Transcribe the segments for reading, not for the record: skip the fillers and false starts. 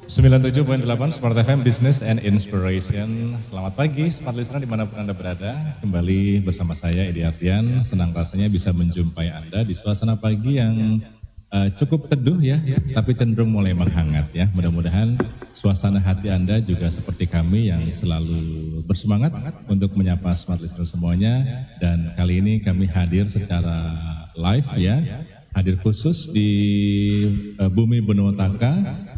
97.8 Smart FM Business and Inspiration. Selamat pagi Smart Listener dimanapun Anda berada. Kembali bersama saya Edi Ardian. Senang rasanya bisa menjumpai Anda di suasana pagi yang cukup teduh ya, tapi cenderung mulai menghangat ya. Mudah-mudahan suasana hati Anda juga seperti kami yang selalu bersemangat untuk menyapa Smart Listener semuanya. Dan kali ini kami hadir secara live ya, hadir khusus di Bumi Benotaka.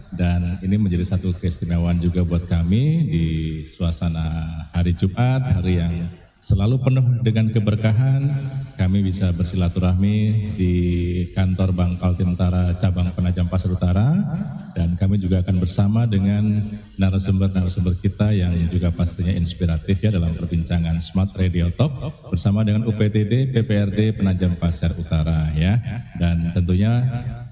Dan ini menjadi satu keistimewaan juga buat kami di suasana hari Jumat, hari yang selalu penuh dengan keberkahan. Kami bisa bersilaturahmi di kantor Bank Kaltim-Utara Cabang Penajam Pasar Utara. Dan kami juga akan bersama dengan narasumber-narasumber kita yang juga pastinya inspiratif ya dalam perbincangan Smart Radio Talk bersama dengan UPTD PPRD Penajam Pasar Utara ya. Dan tentunya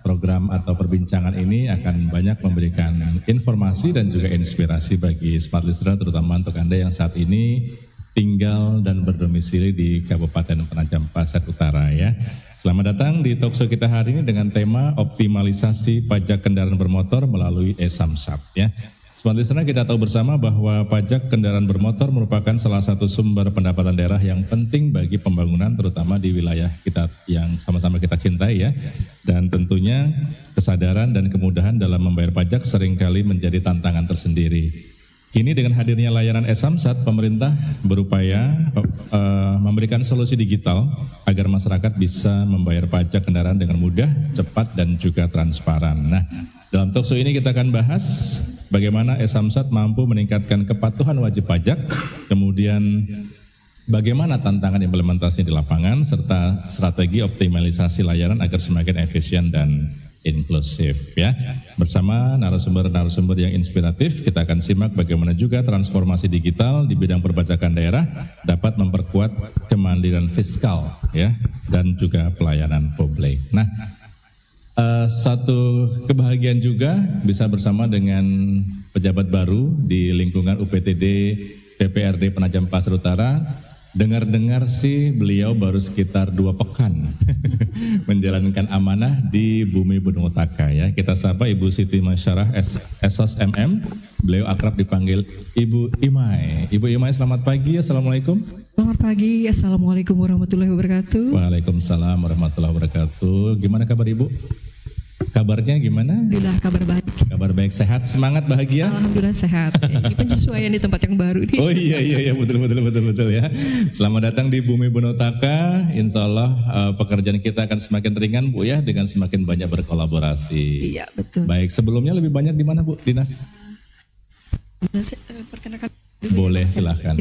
program atau perbincangan ini akan banyak memberikan informasi dan juga inspirasi bagi Smart Listener, terutama untuk Anda yang saat ini tinggal dan berdomisili di Kabupaten Penajam Pasar Utara ya. Selamat datang di talkshow kita hari ini dengan tema optimalisasi pajak kendaraan bermotor melalui e-Samsat ya. Smart Listener, kita tahu bersama bahwa pajak kendaraan bermotor merupakan salah satu sumber pendapatan daerah yang penting bagi pembangunan, terutama di wilayah kita yang sama-sama kita cintai ya. Dan tentunya kesadaran dan kemudahan dalam membayar pajak seringkali menjadi tantangan tersendiri. Kini dengan hadirnya layanan e-Samsat, pemerintah berupaya memberikan solusi digital agar masyarakat bisa membayar pajak kendaraan dengan mudah, cepat, dan juga transparan. Nah, dalam talkshow ini kita akan bahas bagaimana e-Samsat mampu meningkatkan kepatuhan wajib pajak, kemudian bagaimana tantangan implementasinya di lapangan, serta strategi optimalisasi layanan agar semakin efisien dan inklusif ya. Bersama narasumber-narasumber yang inspiratif, kita akan simak bagaimana juga transformasi digital di bidang perpajakan daerah dapat memperkuat kemandirian fiskal ya dan juga pelayanan publik. Nah, satu kebahagiaan juga bisa bersama dengan pejabat baru di lingkungan UPTD PPRD Penajam Pasar Utara. Dengar-dengar sih beliau baru sekitar 2 pekan menjalankan amanah di Bumi Benotaka ya. Kita sapa Ibu Siti Masyarah SOS MM. Beliau akrab dipanggil Ibu Imai. Ibu Imai, selamat pagi. Assalamualaikum. Selamat pagi. Assalamualaikum warahmatullahi wabarakatuh. Waalaikumsalam warahmatullahi wabarakatuh. Gimana kabar Ibu? Kabarnya gimana? Alhamdulillah kabar baik. Kabar baik, sehat, semangat, bahagia? Alhamdulillah sehat. Ini penyesuaian di tempat yang baru nih. Oh iya betul ya. Selamat datang di Bumi Benotaka. Insya Allah pekerjaan kita akan semakin ringan Bu ya, dengan semakin banyak berkolaborasi. Iya betul. Baik, sebelumnya lebih banyak di mana Bu, dinas? Perkenalkan. Boleh silahkan.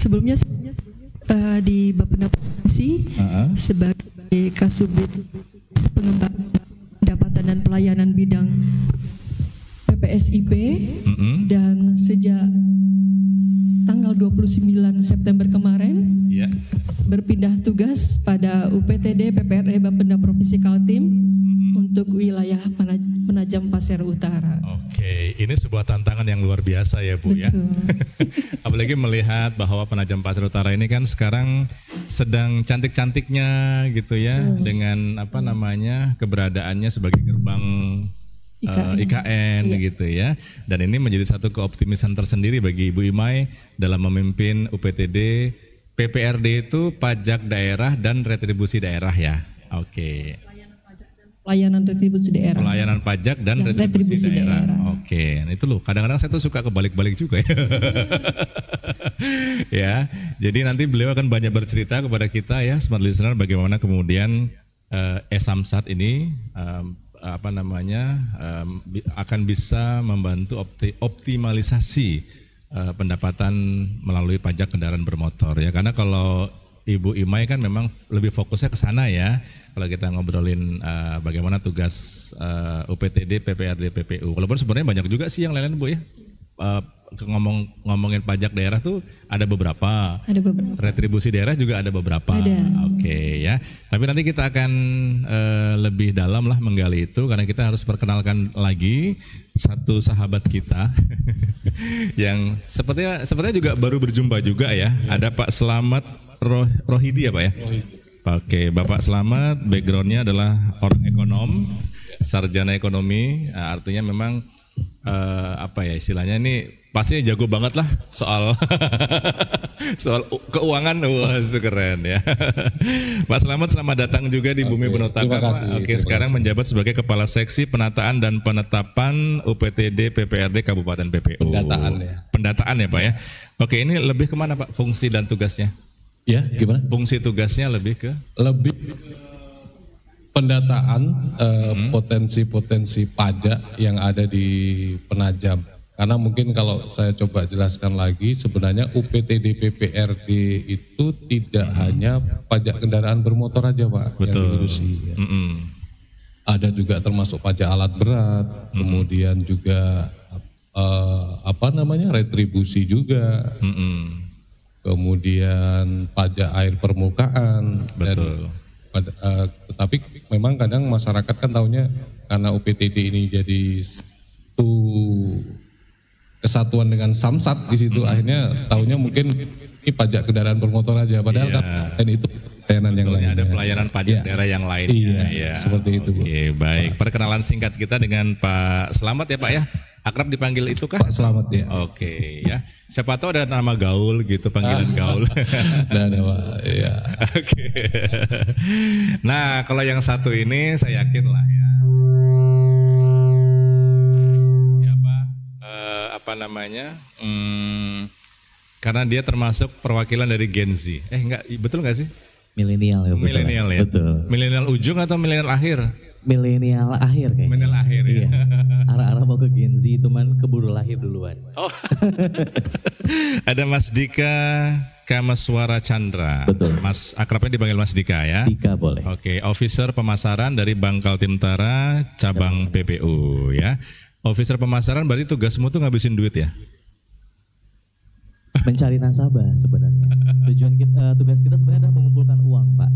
Sebelumnya di Bapenda Provinsi sebagai Kasubdit Pengembangan Pendapatan dan Pelayanan Bidang PPSIP dan sejak tanggal 29 September kemarin berpindah tugas pada UPTD PPRD Bapenda Provinsi Kaltim untuk wilayah Penajam Pasar Utara. Oke, ini sebuah tantangan yang luar biasa ya Bu. Betul. Ya. Apalagi melihat bahwa Penajam Pasar Utara ini kan sekarang sedang cantik-cantiknya gitu ya, dengan apa namanya keberadaannya sebagai gerbang IKN gitu ya. Dan ini menjadi satu keoptimisan tersendiri bagi Ibu Imai dalam memimpin UPTD PPRD itu pajak daerah dan retribusi daerah ya. Oke. Pelayanan retribusi daerah. Pelayanan pajak dan retribusi daerah. Oke, nah itu loh. Kadang-kadang saya tuh suka kebalik-balik juga ya. Ya, jadi nanti beliau akan banyak bercerita kepada kita ya, Smart Listener, bagaimana kemudian e-Samsat ini akan bisa membantu optimalisasi pendapatan melalui pajak kendaraan bermotor ya. Karena kalau Ibu Imai kan memang lebih fokusnya ke sana ya. Kalau kita ngobrolin bagaimana tugas UPTD, PPRD, PPU. Walaupun sebenarnya banyak juga sih yang lain Bu ya. Ngomongin pajak daerah tuh ada beberapa. Retribusi daerah juga ada beberapa. Oke ya. Tapi nanti kita akan lebih dalam lah menggali itu, karena kita harus perkenalkan lagi satu sahabat kita yang sepertinya juga baru berjumpa juga ya. Ada Pak Slamet Rohidi ya Pak ya? Oke, Bapak Slamet backgroundnya adalah orang ekonom sarjana ekonomi, artinya memang apa ya istilahnya ini pastinya jago banget lah soal soal keuangan. Wah, keren ya. Pak selamat datang juga di Bumi Benotaka. Oke, sekarang menjabat sebagai Kepala Seksi Penataan dan Penetapan UPTD PPRD Kabupaten PPU. Pendataan ya Pak ya. Oke, ini lebih kemana Pak fungsi dan tugasnya? Ya, gimana? Fungsi tugasnya lebih ke pendataan potensi-potensi pajak yang ada di Penajam. Karena mungkin kalau saya coba jelaskan lagi, sebenarnya UPTD PPRD itu tidak hanya pajak kendaraan bermotor aja Pak. Betul. Yang diurusi. Ada juga termasuk pajak alat berat, kemudian juga retribusi juga. Kemudian pajak air permukaan. Betul. Tetapi memang kadang masyarakat kan taunya karena UPTD ini jadi satu kesatuan dengan Samsat di situ, akhirnya taunya mungkin ini pajak kendaraan bermotor aja, padahal kan itu pelayanan yang lain. Ada pelayanan pajak daerah yang lainnya. Iya, seperti itu. Oke, baik. Perkenalan singkat kita dengan Pak Selamat ya Pak ya. Akrab dipanggil itu kah? Pak Selamat ya. Oke ya. Siapa tahu ada nama gaul gitu, panggilan gaul. Ada Pak. Iya. Oke. Nah, kalau yang satu ini saya yakin lah ya. Karena dia termasuk perwakilan dari Gen Z. Betul nggak sih? Milenial ya. Milenial ya. Betul. Milenial ujung atau milenial akhir? Milenial akhir kayaknya. Milenial akhir ya. Iya. Arah-arah mau ke Gen Z itu keburu lahir duluan. Oh. Ada Mas Dika Kamaswara Chandra. Betul. Mas akrabnya dipanggil Mas Dika ya. Dika boleh. Oke, Officer Pemasaran dari Bangkal Timtara cabang PPU ya. Officer pemasaran berarti tugasmu tuh ngabisin duit ya? Mencari nasabah sebenarnya. Tugas kita sebenarnya adalah mengumpulkan uang Pak.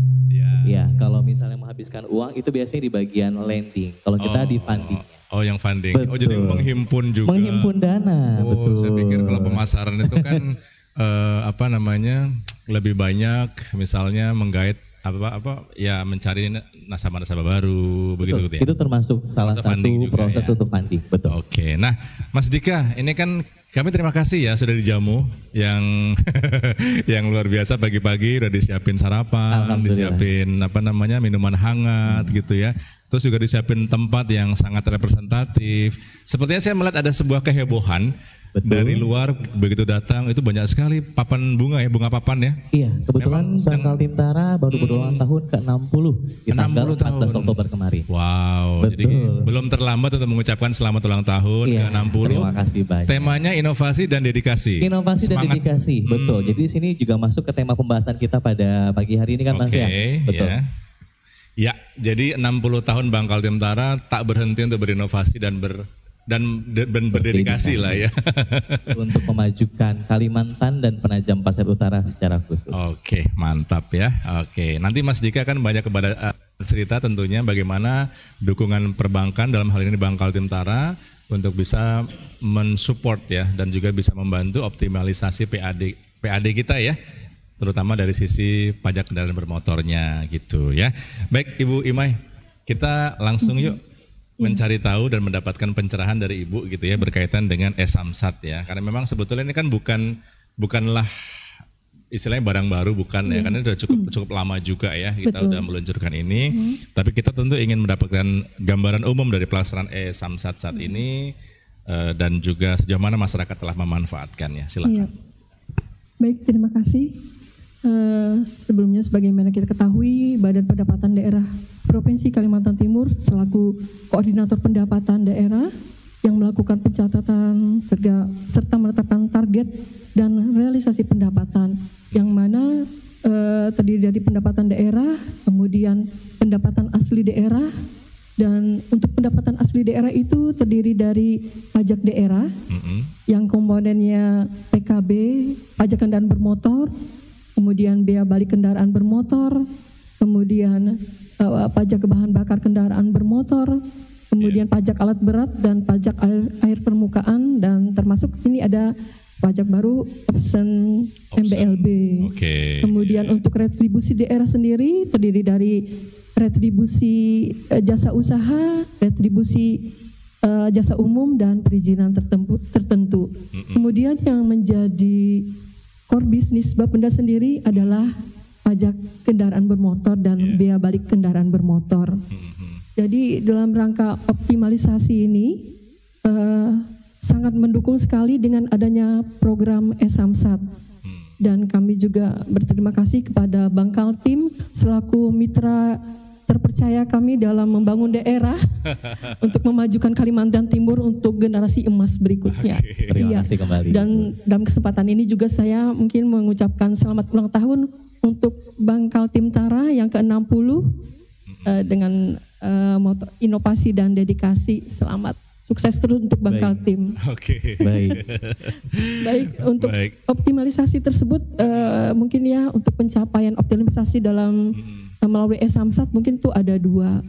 Ya, kalau misalnya menghabiskan uang itu biasanya di bagian lending. Kalau kita di funding. Oh, yang funding. Betul. Oh, jadi menghimpun juga. Menghimpun dana. Oh, betul. Saya pikir kalau pemasaran itu kan lebih banyak misalnya menggait mencari nasabah-nasabah baru. Betul. Begitu ya. Itu termasuk salah satu proses untuk funding. Betul. Oke. Nah, Mas Dika, ini kan kami terima kasih ya sudah dijamu yang yang luar biasa pagi-pagi udah disiapin sarapan, disiapin minuman hangat gitu ya. Terus juga disiapin tempat yang sangat representatif. Sepertinya saya melihat ada sebuah kehebohan. Betul. Dari luar begitu datang itu banyak sekali papan bunga ya, bunga papan ya. Iya, kebetulan Bangkal Timtara baru berulang tahun ke-60 di tanggal 14 Oktober kemarin. Wow, betul. Jadi belum terlambat untuk mengucapkan selamat ulang tahun ke-60. Terima kasih banyak. Temanya inovasi dan dedikasi. Inovasi dan dedikasi, betul. Jadi di sini juga masuk ke tema pembahasan kita pada pagi hari ini kan Mas ya. Betul. Ya, jadi 60 tahun Bangkal Timtara tak berhenti untuk berinovasi dan berdedikasi lah ya. Untuk memajukan Kalimantan dan Penajam Pasir Utara secara khusus. Oke, mantap ya. Oke, nanti Mas Dika kan banyak kepada cerita tentunya bagaimana dukungan perbankan dalam hal ini Bangkal Timtara untuk bisa mensupport ya dan juga bisa membantu optimalisasi PAD kita ya. Terutama dari sisi pajak kendaraan bermotornya gitu ya. Baik Ibu Imai, kita langsung yuk mencari tahu dan mendapatkan pencerahan dari Ibu gitu ya berkaitan dengan e-Samsat ya. Karena memang sebetulnya ini kan bukanlah istilahnya barang baru ya, karena sudah cukup lama juga ya kita udah meluncurkan ini. Tapi kita tentu ingin mendapatkan gambaran umum dari pelaksanaan e-Samsat saat ini dan juga sejauh mana masyarakat telah memanfaatkannya. Silakan. Iya. Baik, terima kasih. Sebelumnya sebagaimana kita ketahui, Badan Pendapatan Daerah Provinsi Kalimantan Timur selaku koordinator pendapatan daerah yang melakukan pencatatan serta menetapkan target dan realisasi pendapatan yang mana terdiri dari pendapatan daerah, kemudian pendapatan asli daerah, dan untuk pendapatan asli daerah itu terdiri dari pajak daerah yang komponennya PKB, pajak kendaraan bermotor, kemudian bea balik kendaraan bermotor, kemudian pajak bahan bakar kendaraan bermotor, kemudian pajak alat berat dan pajak air permukaan, dan termasuk ini ada pajak baru option MBLB. Okay. Kemudian untuk retribusi daerah sendiri terdiri dari retribusi jasa usaha, retribusi jasa umum dan perizinan tertentu. Kemudian yang menjadi core bisnis Bapenda sendiri adalah pajak kendaraan bermotor dan bea balik kendaraan bermotor. Jadi dalam rangka optimalisasi ini sangat mendukung sekali dengan adanya program e-Samsat. Dan kami juga berterima kasih kepada Bank Kaltim selaku mitra terpercaya kami dalam membangun daerah untuk memajukan Kalimantan Timur untuk generasi emas berikutnya. Terima kasih kembali. Dan dalam kesempatan ini juga saya mungkin mengucapkan selamat ulang tahun untuk Bank Kaltim Tara yang ke-60 dengan moto inovasi dan dedikasi. Selamat. Sukses terus untuk Bank Kaltim. Baik, untuk optimalisasi tersebut mungkin ya untuk pencapaian optimalisasi dalam melalui e-Samsat mungkin itu ada dua.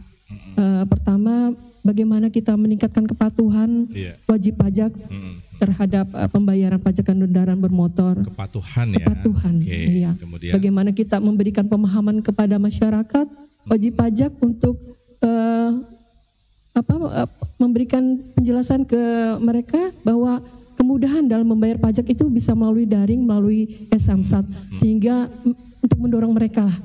Pertama, bagaimana kita meningkatkan kepatuhan wajib pajak terhadap pembayaran pajak kendaraan bermotor. Kepatuhan. Ya. Kemudian bagaimana kita memberikan pemahaman kepada masyarakat wajib pajak untuk memberikan penjelasan ke mereka bahwa kemudahan dalam membayar pajak itu bisa melalui daring, melalui e-Samsat, sehingga untuk mendorong mereka lah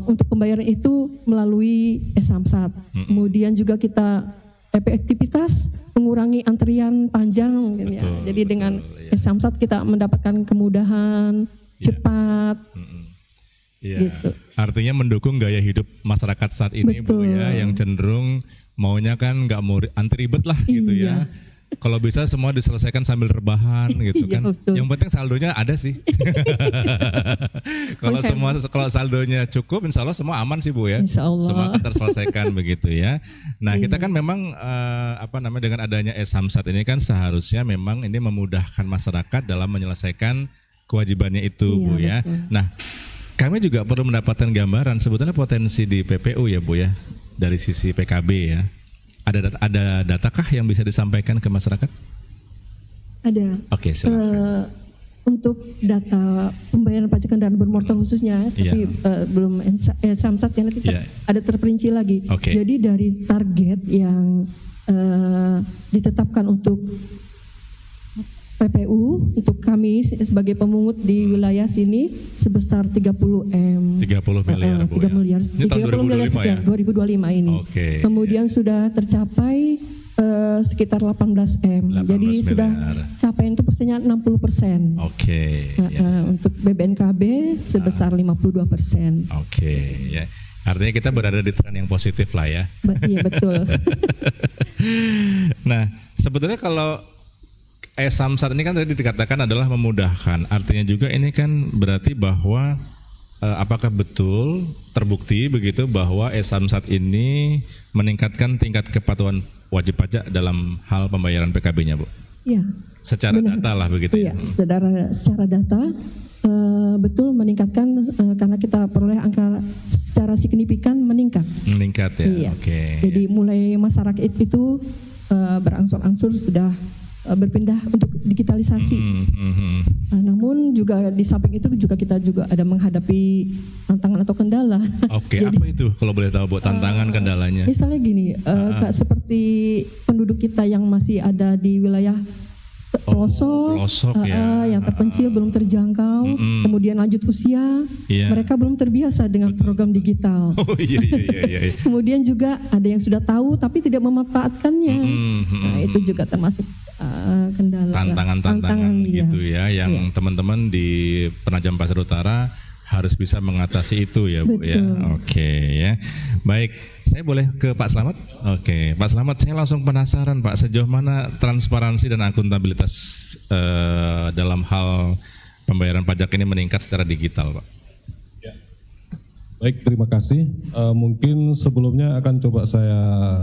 untuk pembayaran itu melalui e-Samsat. Kemudian juga kita efektivitas mengurangi antrian panjang, ya. Jadi dengan e-Samsat kita mendapatkan kemudahan cepat. Gitu. Artinya mendukung gaya hidup masyarakat saat ini, Bu ya, yang cenderung maunya kan nggak mau antri ribet lah gitu ya. Kalau bisa semua diselesaikan sambil rebahan gitu kan. Yang penting saldonya ada sih. Kalau saldonya cukup, insya Allah semua aman sih Bu ya. Semua akan terselesaikan begitu ya. Nah kita kan memang dengan adanya e-Samsat ini kan seharusnya memang ini memudahkan masyarakat dalam menyelesaikan kewajibannya itu, Bu ya. Nah kami juga perlu mendapatkan gambaran sebetulnya potensi di PPU ya Bu ya. Dari sisi PKB ya, ada datakah yang bisa disampaikan ke masyarakat? Ada. Oke, silakan. Untuk data pembayaran pajak kendaraan bermotor khususnya, tapi belum Samsat ya, nanti ada terperinci lagi. Jadi dari target yang ditetapkan untuk PPU untuk kami sebagai pemungut di wilayah sini sebesar 30 miliar. 30 miliar. Ini tahun 2025 ya? 2025 ini. Kemudian sudah tercapai sekitar 18 M. Jadi miliar. Sudah capaian itu persennya 60%. Untuk BBNKB sebesar 52%. Ya. Artinya kita berada di tren yang positif lah ya. Iya betul. Nah, sebetulnya kalau e-Samsat ini kan tadi dikatakan adalah memudahkan. Artinya juga ini kan berarti bahwa apakah betul terbukti begitu bahwa e-Samsat ini meningkatkan tingkat kepatuhan wajib pajak dalam hal pembayaran PKB-nya, Bu? Iya. Secara data lah begitu ya? Secara data betul meningkatkan karena kita peroleh angka secara signifikan meningkat. Meningkat ya? Iya. Jadi mulai masyarakat itu berangsur-angsur sudah berpindah untuk digitalisasi. Namun juga di samping itu juga kita juga ada menghadapi tantangan atau kendala. Jadi, apa itu kalau boleh tahu Bu tantangan kendalanya? Misalnya gini, seperti penduduk kita yang masih ada di wilayah pelosok yang terpencil belum terjangkau, kemudian lanjut usia, mereka belum terbiasa dengan program digital. Kemudian juga ada yang sudah tahu tapi tidak memanfaatkannya. Nah, itu juga termasuk kendala. Tantangan gitu ya, yang teman-teman di Penajam Pasir Utara harus bisa mengatasi itu ya Bu. Ya. Ya. Baik, saya boleh ke Pak Slamet? Pak Slamet, saya langsung penasaran Pak, sejauh mana transparansi dan akuntabilitas dalam hal pembayaran pajak ini meningkat secara digital Pak? Baik, terima kasih. Mungkin sebelumnya akan coba saya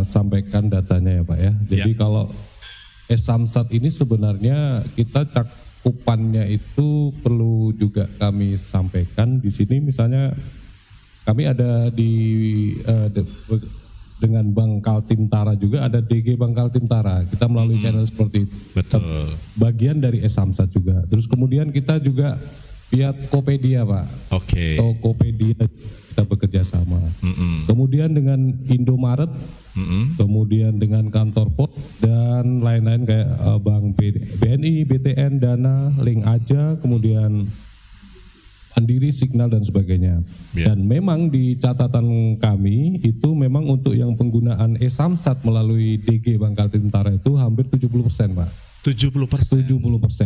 sampaikan datanya ya Pak ya. Jadi kalau e-Samsat ini sebenarnya kita cakupannya itu perlu juga kami sampaikan di sini. Misalnya kami ada dengan Bank Kaltim Tara juga ada DG Bank Kaltim Tara. Kita melalui channel seperti itu. Betul. Bagian dari e-Samsat juga. Terus kemudian kita juga via Tokopedia Pak. Tokopedia kita bekerja sama. Kemudian dengan Indomaret, kemudian dengan kantor pos dan lain-lain kayak Bank BNI, BTN, Dana, Link Aja, kemudian Mandiri, Signal dan sebagainya. Dan memang di catatan kami itu memang untuk yang penggunaan e-Samsat melalui DG Bank Kaltim Tara itu hampir 70%, Pak. 70%.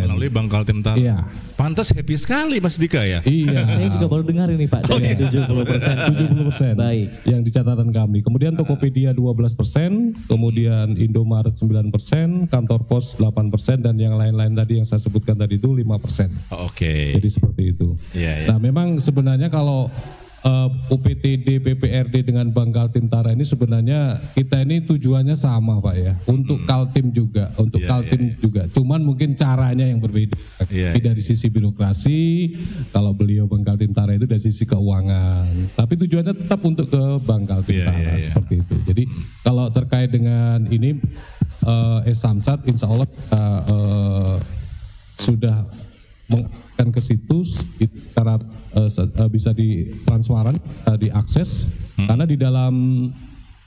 Melalui Bank Kaltim Tara. Iya. Pantas happy sekali Mas Dika ya. Iya. Saya juga baru dengar ini Pak dari 70%. 70%. Baik. Yang di catatan kami. Kemudian Tokopedia 12%, kemudian Indomaret 9%, kantor pos 8%, dan yang lain-lain tadi yang saya sebutkan tadi itu 5%. Oke. Jadi seperti itu. Iya. Nah, memang sebenarnya kalau UPTD PPRD dengan Bank Kaltim Tara ini sebenarnya kita ini tujuannya sama Pak ya, untuk Kaltim juga, untuk Kaltim juga, cuman mungkin caranya yang berbeda. Dari sisi birokrasi, kalau beliau Bank Kaltim Tara itu dari sisi keuangan, tapi tujuannya tetap untuk ke Bank Kaltim Tara seperti itu. Jadi kalau terkait dengan ini e-Samsat, insya Allah kita sudah mengakses ke situs secara bisa transparan, diakses, karena di dalam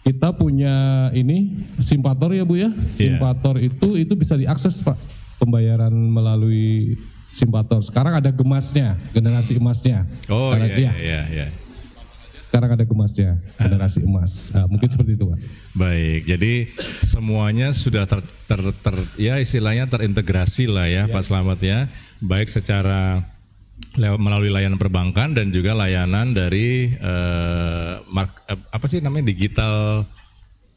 kita punya ini Simpator ya Bu ya, Simpator itu bisa diakses Pak, pembayaran melalui Simpator. Sekarang ada gemasnya, generasi emasnya. Sekarang ada gemasnya, generasi emas. Mungkin seperti itu Pak. Baik, jadi semuanya sudah istilahnya terintegrasi lah ya Pak Slamet ya, baik secara melalui layanan perbankan dan juga layanan dari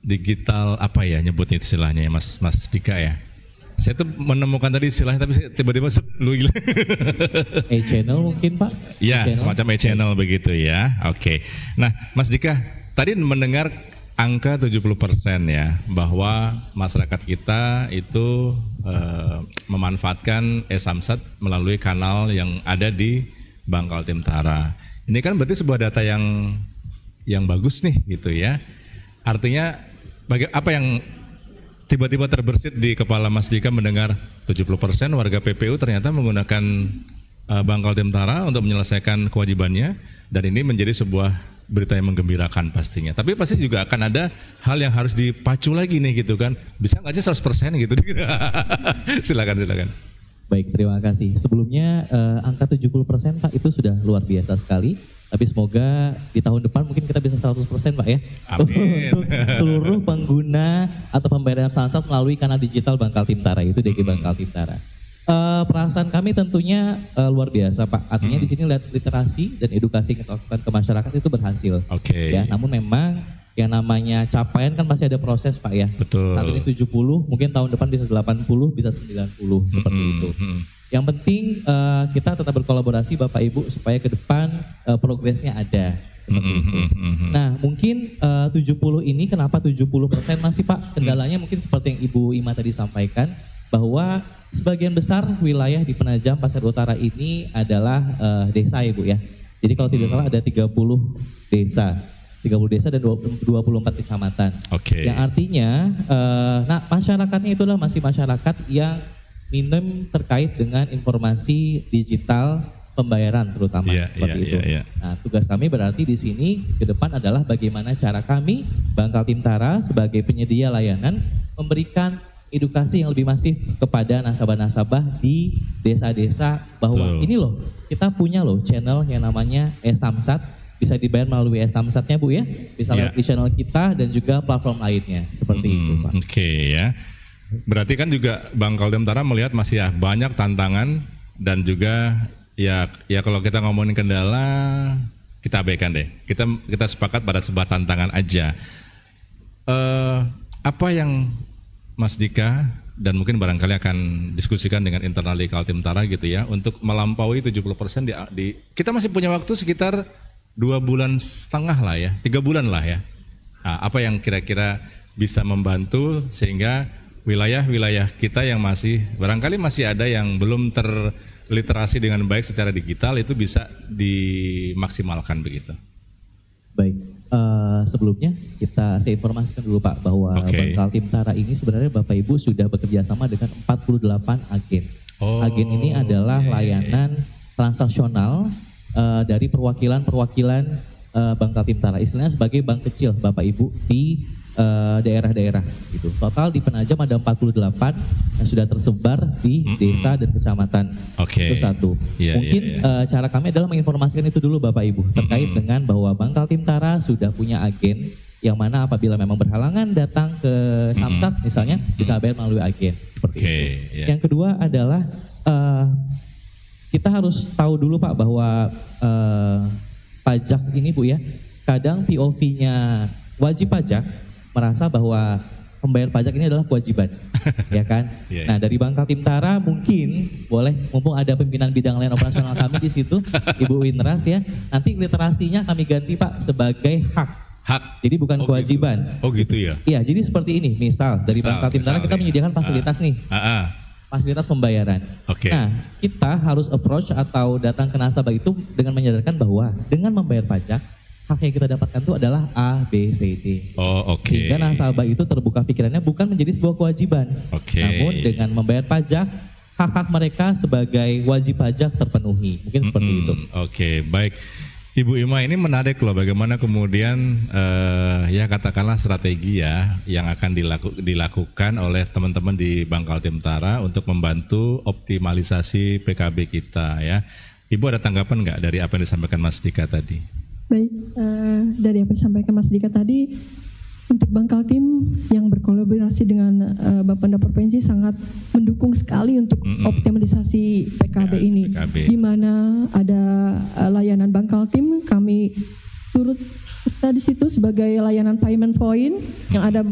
digital apa ya nyebutnya istilahnya ya Mas Dika ya. Saya tuh menemukan tadi istilahnya tapi tiba-tiba e-channel mungkin Pak? Ya, semacam e-channel begitu ya. Oke. Nah, Mas Dika, tadi mendengar angka 70% ya, bahwa masyarakat kita itu memanfaatkan e-Samsat melalui kanal yang ada di Bank Kaltim Tara. Ini kan berarti sebuah data yang bagus nih gitu ya. Artinya apa yang tiba-tiba terbersit di kepala Mas Dika mendengar 70% warga PPU ternyata menggunakan Bank Kaltim Tara untuk menyelesaikan kewajibannya, dan ini menjadi sebuah berita yang menggembirakan pastinya. Tapi pasti juga akan ada hal yang harus dipacu lagi nih gitu kan. Bisa nggak sih 100% gitu? Silakan. Baik, terima kasih. Sebelumnya angka 70% Pak itu sudah luar biasa sekali. Tapi semoga di tahun depan mungkin kita bisa 100% Pak ya. Amin. Untuk seluruh pengguna atau pembayaran Samsat melalui kanal digital Bank Kaltim Tara, itu DG Bank Kaltim Tara. Perasaan kami tentunya luar biasa Pak. Artinya di sini lihat literasi dan edukasi yang kita lakukan ke masyarakat itu berhasil. Ya, namun memang yang namanya capaian kan masih ada proses Pak ya. Betul. Saat ini 70, mungkin tahun depan bisa 80, bisa 90 seperti itu. Yang penting kita tetap berkolaborasi Bapak Ibu supaya ke depan progresnya ada seperti itu. Nah, mungkin 70 ini kenapa 70% masih Pak? Kendalanya mungkin seperti yang Ibu Ima tadi sampaikan, bahwa sebagian besar wilayah di Penajam Pasir Utara ini adalah desa Ibu ya. Jadi kalau tidak salah ada 30 desa dan 24 kecamatan. Yang artinya masyarakatnya itu adalah masih masyarakat yang minim terkait dengan informasi digital pembayaran terutama seperti itu. Nah, tugas kami berarti di sini ke depan adalah bagaimana cara kami Bank Kaltim Tara sebagai penyedia layanan memberikan edukasi yang lebih masif kepada nasabah-nasabah di desa-desa bahwa ini loh, kita punya loh channel yang namanya e-Samsat, bisa dibayar melalui e-Samsatnya Bu ya, bisa lewat di channel kita dan juga platform lainnya seperti itu Pak. Ya. Berarti kan juga Bank Kaltim Tara melihat masih banyak tantangan dan juga ya kalau kita ngomongin kendala kita abaikan deh. Kita sepakat pada sebuah tantangan aja. Apa yang Mas Dika dan mungkin barangkali akan diskusikan dengan internal di Kaltim Tara gitu ya untuk melampaui 70% kita masih punya waktu sekitar 2,5 bulan lah ya, 3 bulan lah ya. Nah, apa yang kira-kira bisa membantu sehingga wilayah-wilayah kita yang barangkali masih ada yang belum terliterasi dengan baik secara digital itu bisa dimaksimalkan begitu. Baik, sebelumnya saya informasikan dulu Pak bahwa Bank Kaltim Tara ini sebenarnya Bapak Ibu sudah bekerja sama dengan 48 agen. Agen ini adalah layanan transaksional dari perwakilan-perwakilan Bangkal Timtara, istilahnya sebagai bank kecil Bapak Ibu di daerah-daerah gitu. Total di Penajam ada 48 yang sudah tersebar di desa dan kecamatan. Itu satu. Mungkin cara kami adalah menginformasikan itu dulu Bapak Ibu terkait dengan bahwa Bangkal Timtara sudah punya agen yang mana apabila memang berhalangan datang ke Samsat misalnya bisa bayar melalui agen seperti itu. Yang kedua adalah kita harus tahu dulu Pak bahwa pajak ini Bu ya, kadang POV-nya wajib pajak merasa bahwa membayar pajak ini adalah kewajiban, ya kan? Nah dari Bangkal Timtara mungkin boleh, mumpung ada pimpinan bidang lain operasional kami di situ, Ibu Winras ya, nanti literasinya kami ganti Pak sebagai hak. Jadi bukan kewajiban. Gitu. Oh gitu ya? Iya, jadi seperti ini, misal dari Bangkal Timtara kita menyediakan fasilitas nih, fasilitas pembayaran. Nah kita harus approach atau datang ke nasabah itu dengan menyadarkan bahwa dengan membayar pajak, hak yang kita dapatkan itu adalah A, B, C, D. Sehingga nasabah itu terbuka pikirannya bukan menjadi sebuah kewajiban. Namun dengan membayar pajak, hak-hak mereka sebagai wajib pajak terpenuhi. Mungkin seperti itu. Baik. Ibu Ima, ini menarik loh bagaimana kemudian ya katakanlah strategi ya yang akan dilakukan oleh teman-teman di Bangkal Timtara untuk membantu optimalisasi PKB kita ya. Ibu ada tanggapan nggak dari apa yang disampaikan Mas Dika tadi? Baik, dari apa yang disampaikan Mas Dika tadi, untuk Bangkal Tim yang berkolaborasi dengan Bapenda Provinsi sangat mendukung sekali untuk optimalisasi PKB ini. Di mana ada layanan Bangkal Tim, kami turut serta di situ sebagai layanan payment point yang ada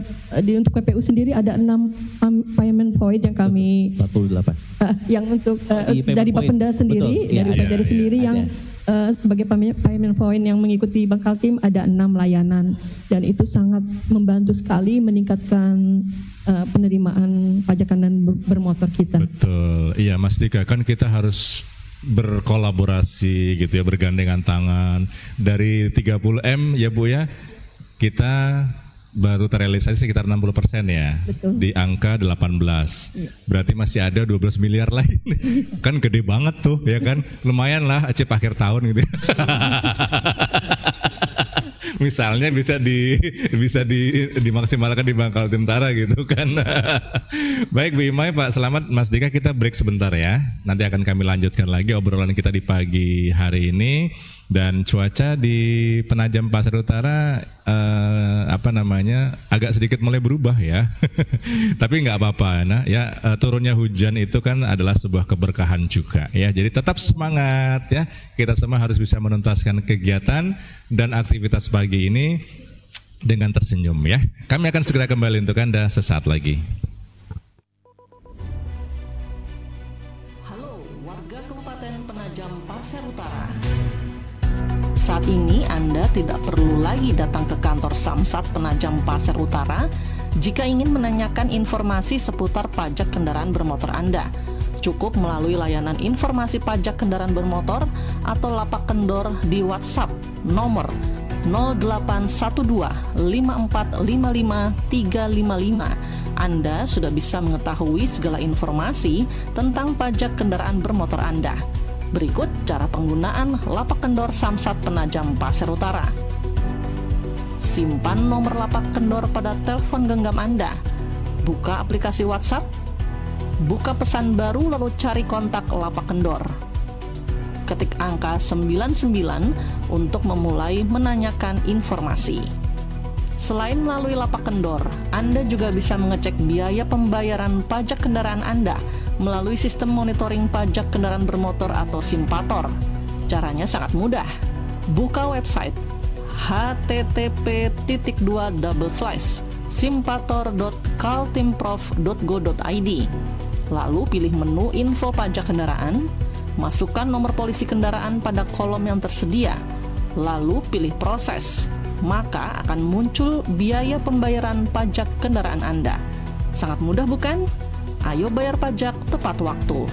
untuk PPU sendiri ada 6 payment point yang kami 48 yang untuk dari Bapenda sendiri, dari Bapenda sendiri yang sebagai payment point yang mengikuti Bangkal Tim ada 6 layanan dan itu sangat membantu sekali meningkatkan penerimaan pajakan dan bermotor kita. Betul, iya Mas Dika, kan kita harus berkolaborasi gitu ya, bergandengan tangan. Dari 30M ya Bu ya, kita baru terrealisasi sekitar 60% ya. Betul. Di angka 18. Berarti masih ada 12 miliar lagi. Kan gede banget tuh ya kan. Lumayan lah achieve akhir tahun gitu. Misalnya bisa dimaksimalkan di Bangkal Timtara gitu kan. Baik Bu Imai, Pak Selamat, Mas Dika, kita break sebentar ya. Nanti akan kami lanjutkan lagi obrolan kita di pagi hari ini. Dan cuaca di Penajam Pasir Utara agak sedikit mulai berubah ya. Tapi nggak apa-apa nah ya, turunnya hujan itu kan adalah sebuah keberkahan juga ya. Jadi tetap semangat ya. Kita semua harus bisa menuntaskan kegiatan dan aktivitas pagi ini dengan tersenyum ya. Kami akan segera kembali untuk Anda sesaat lagi. Halo warga Kabupaten Penajam Pasir Utara. Saat ini Anda tidak perlu lagi datang ke kantor Samsat Penajam Pasir Utara jika ingin menanyakan informasi seputar pajak kendaraan bermotor Anda. Cukup melalui layanan informasi pajak kendaraan bermotor atau lapak kendor di WhatsApp nomor 0812 5455 355. Anda sudah bisa mengetahui segala informasi tentang pajak kendaraan bermotor Anda. Berikut cara penggunaan lapak kendor Samsat Penajam Pasir Utara. Simpan nomor lapak kendor pada telepon genggam Anda. Buka aplikasi WhatsApp. Buka pesan baru lalu cari kontak lapak kendor. Ketik angka 99 untuk memulai menanyakan informasi. Selain melalui lapak kendor, Anda juga bisa mengecek biaya pembayaran pajak kendaraan Anda melalui sistem monitoring pajak kendaraan bermotor atau Simpator. Caranya sangat mudah. Buka website http://simpator.kaltimprov.go.id. Lalu pilih menu info pajak kendaraan, masukkan nomor polisi kendaraan pada kolom yang tersedia, lalu pilih proses. Maka akan muncul biaya pembayaran pajak kendaraan Anda. Sangat mudah bukan? Ayo bayar pajak tepat waktu.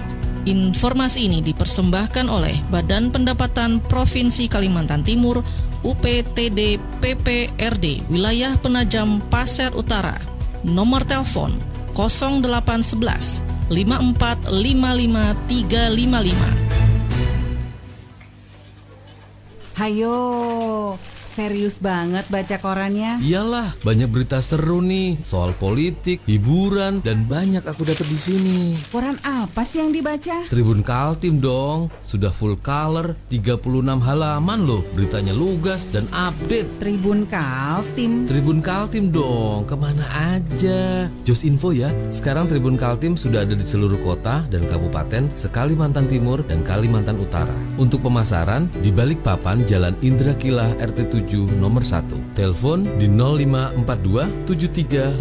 Informasi ini dipersembahkan oleh Badan Pendapatan Provinsi Kalimantan Timur, UPTD PPRD, Wilayah Penajam Pasir Utara. Nomor telepon 0811 5455 355. Hayo, serius banget baca korannya? Iyalah, banyak berita seru nih soal politik, hiburan, dan banyak aku dapat di sini. Koran apa sih yang dibaca? Tribun Kaltim dong, sudah full color, 36 halaman loh. Beritanya lugas dan update. Tribun Kaltim. Tribun Kaltim dong, kemana aja? Jos info ya, sekarang Tribun Kaltim sudah ada di seluruh kota dan kabupaten se-Kalimantan Timur dan Kalimantan Utara. Untuk pemasaran di Balikpapan, Jalan Indra Kilah RT 7 nomor 1. Telepon di 0542 735015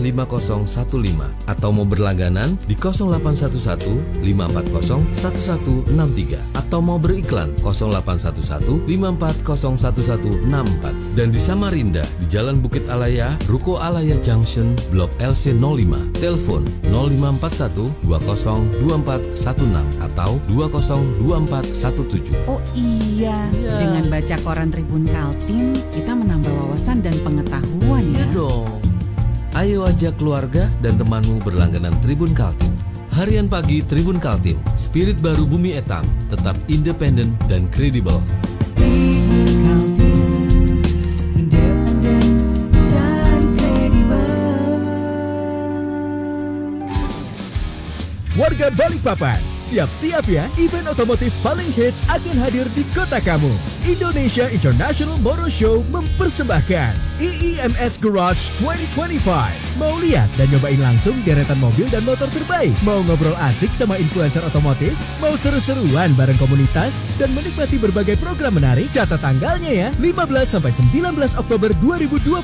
atau mau berlangganan di 0811 540 1163 atau mau beriklan 0811 540 1164 dan di Samarinda di Jalan Bukit Alaya, Ruko Alaya Junction, Blok LC 05. Telepon 0541 202416 atau 202417. Oh iya, dengan baca koran Tribun Kaltim, kita menambah wawasan dan pengetahuan ya. Dong. Ayo ajak keluarga dan temanmu berlangganan Tribun Kaltim. Harian pagi Tribun Kaltim, spirit baru Bumi Etam, tetap independen dan kredibel. Warga Balikpapan, siap-siap ya, event otomotif paling hits akan hadir di kota kamu. Indonesia International Motor Show mempersembahkan IIMS Garage 2025. Mau lihat dan nyobain langsung deretan mobil dan motor terbaik? Mau ngobrol asik sama influencer otomotif? Mau seru-seruan bareng komunitas? Dan menikmati berbagai program menarik? Catat tanggalnya ya, 15-19 Oktober 2025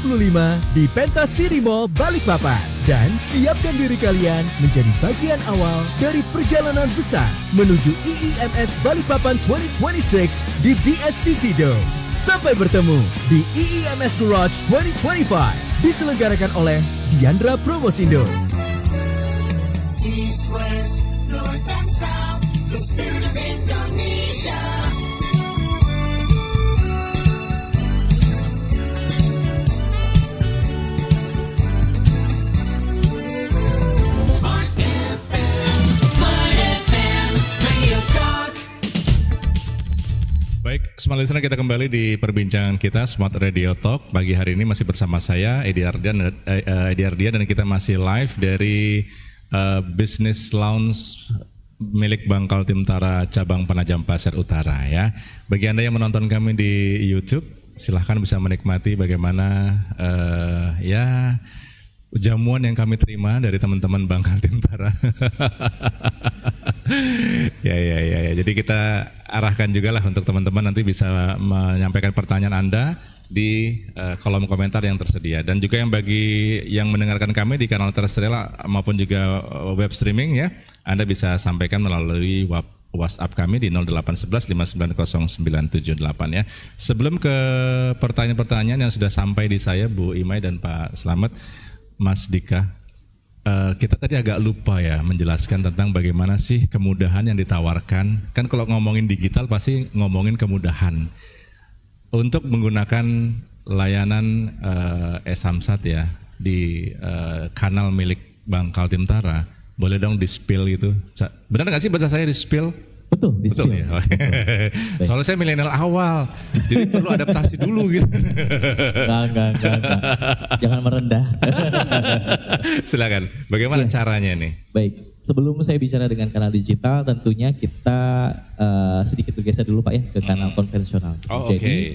di Pentas City Mall Balikpapan. Dan siapkan diri kalian menjadi bagian awal dari perjalanan besar menuju IIMS Balikpapan 2026 di BSCC Dome. Sampai bertemu di IIMS Garage 2025 diselenggarakan oleh Diandra Promosindo. East, West, North and South, the spirit of Indonesia. Baik, Smart Listener, kita kembali di perbincangan kita Smart Radio Talk. Pagi hari ini masih bersama saya Edi Ardian dan kita masih live dari Business Lounge milik Bank Kaltim Tara cabang Penajam Pasir Utara ya. Bagi Anda yang menonton kami di YouTube, silahkan bisa menikmati bagaimana ya jamuan yang kami terima dari teman-teman Bank Kaltim Tara. Ya. Jadi kita arahkan juga lah untuk teman-teman nanti bisa menyampaikan pertanyaan Anda di kolom komentar yang tersedia. Dan juga yang bagi yang mendengarkan kami di kanal terrestrial maupun juga web streaming ya, Anda bisa sampaikan melalui WhatsApp kami di 0811 590 978 ya. Sebelum ke pertanyaan-pertanyaan yang sudah sampai di saya Bu Imai dan Pak Slamet, Mas Dika, kita tadi agak lupa ya menjelaskan tentang bagaimana sih kemudahan yang ditawarkan. Kan kalau ngomongin digital pasti ngomongin kemudahan untuk menggunakan layanan e-Samsat ya di kanal milik Bank Kaltim Tara. Boleh dong di-spill gitu. Benar nggak sih bahasa saya di-spill? Betul, betul ya. Soalnya saya milenial awal, jadi perlu adaptasi dulu gitu. Enggak. Jangan merendah. Silakan. Bagaimana caranya nih? Baik, sebelum saya bicara dengan kanal digital, tentunya kita sedikit bergeser dulu Pak ya ke kanal konvensional. Oh, jadi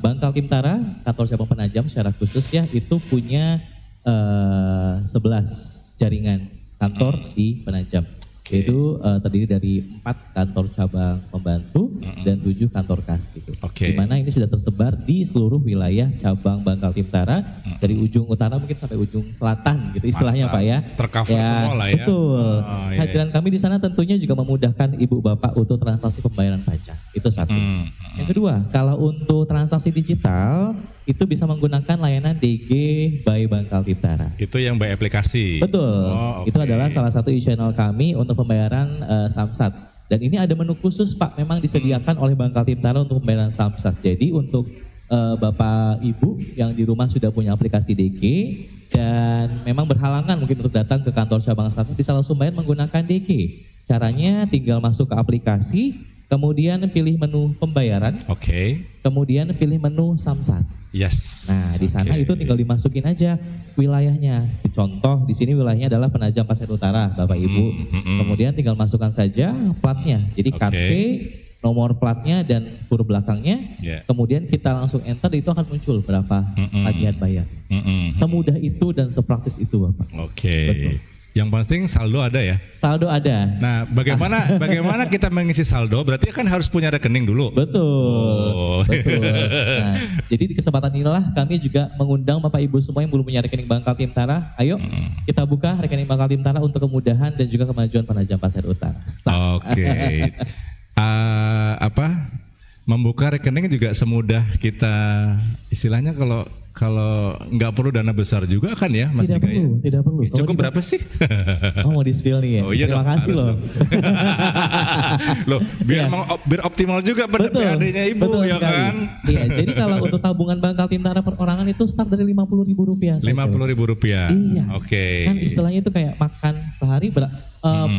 Bank Kaltim Tara, kantor cabang Penajam secara khusus ya, itu punya 11 jaringan kantor di Penajam. Yaitu terdiri dari 4 kantor cabang pembantu dan 7 kantor kas gitu. Di mana ini sudah tersebar di seluruh wilayah cabang Bank Kaltim Tara dari ujung utara mungkin sampai ujung selatan gitu istilahnya Pak ya. Tercover ya, semua lah ya. Betul. Hadiran kami di sana tentunya juga memudahkan Ibu Bapak untuk transaksi pembayaran pajak. Itu satu. Yang kedua, kalau untuk transaksi digital itu bisa menggunakan layanan DG by Bank Kaltim Tara. Itu yang by aplikasi? Betul. Itu adalah salah satu e-channel kami untuk pembayaran Samsat. Dan ini ada menu khusus Pak, memang disediakan oleh Bank Kaltim Tara untuk pembayaran Samsat. Jadi untuk Bapak Ibu yang di rumah sudah punya aplikasi DG dan memang berhalangan mungkin untuk datang ke kantor cabang Samsat, bisa langsung bayar menggunakan DG. Caranya tinggal masuk ke aplikasi, kemudian pilih menu pembayaran, Oke. kemudian pilih menu Samsat. Yes. Nah, di sana Oke. itu tinggal dimasukin aja wilayahnya. Contoh di sini wilayahnya adalah Penajam Pasir Utara, Bapak Ibu. Kemudian tinggal masukkan saja platnya. Jadi Oke. KT, nomor platnya dan huruf belakangnya. Yeah. Kemudian kita langsung enter, itu akan muncul berapa tagihan bayar. Semudah itu dan sepraktis itu, Bapak. Oke. Betul. Yang penting saldo ada ya. Saldo ada. Nah, bagaimana kita mengisi saldo? Berarti kan harus punya rekening dulu. Betul. Oh. Betul. Nah, jadi di kesempatan inilah kami juga mengundang Bapak Ibu semua yang belum punya rekening Bank Kaltim Tara. Ayo kita buka rekening Bank Kaltim Tara untuk kemudahan dan juga kemajuan Penajam Pasir Utara. Oke. Membuka rekening juga semudah kita, istilahnya kalau nggak perlu dana besar juga kan ya, Mas Tidak Dika ya? perlu, tidak perlu. Ya, cukup Kalau kita- berapa sih? Oh, mau di-spill nih ya? Oh iya Terima dong, kasih harus loh. dong. Loh, biar biar optimal juga PAD-nya Ibu betul ya sekali. kan? Iya, jadi kalau untuk tabungan Bank Kaltim Tara perorangan itu start dari Rp50.000 saja. Rp50.000. Iya. Oke. Kan istilahnya itu kayak makan sehari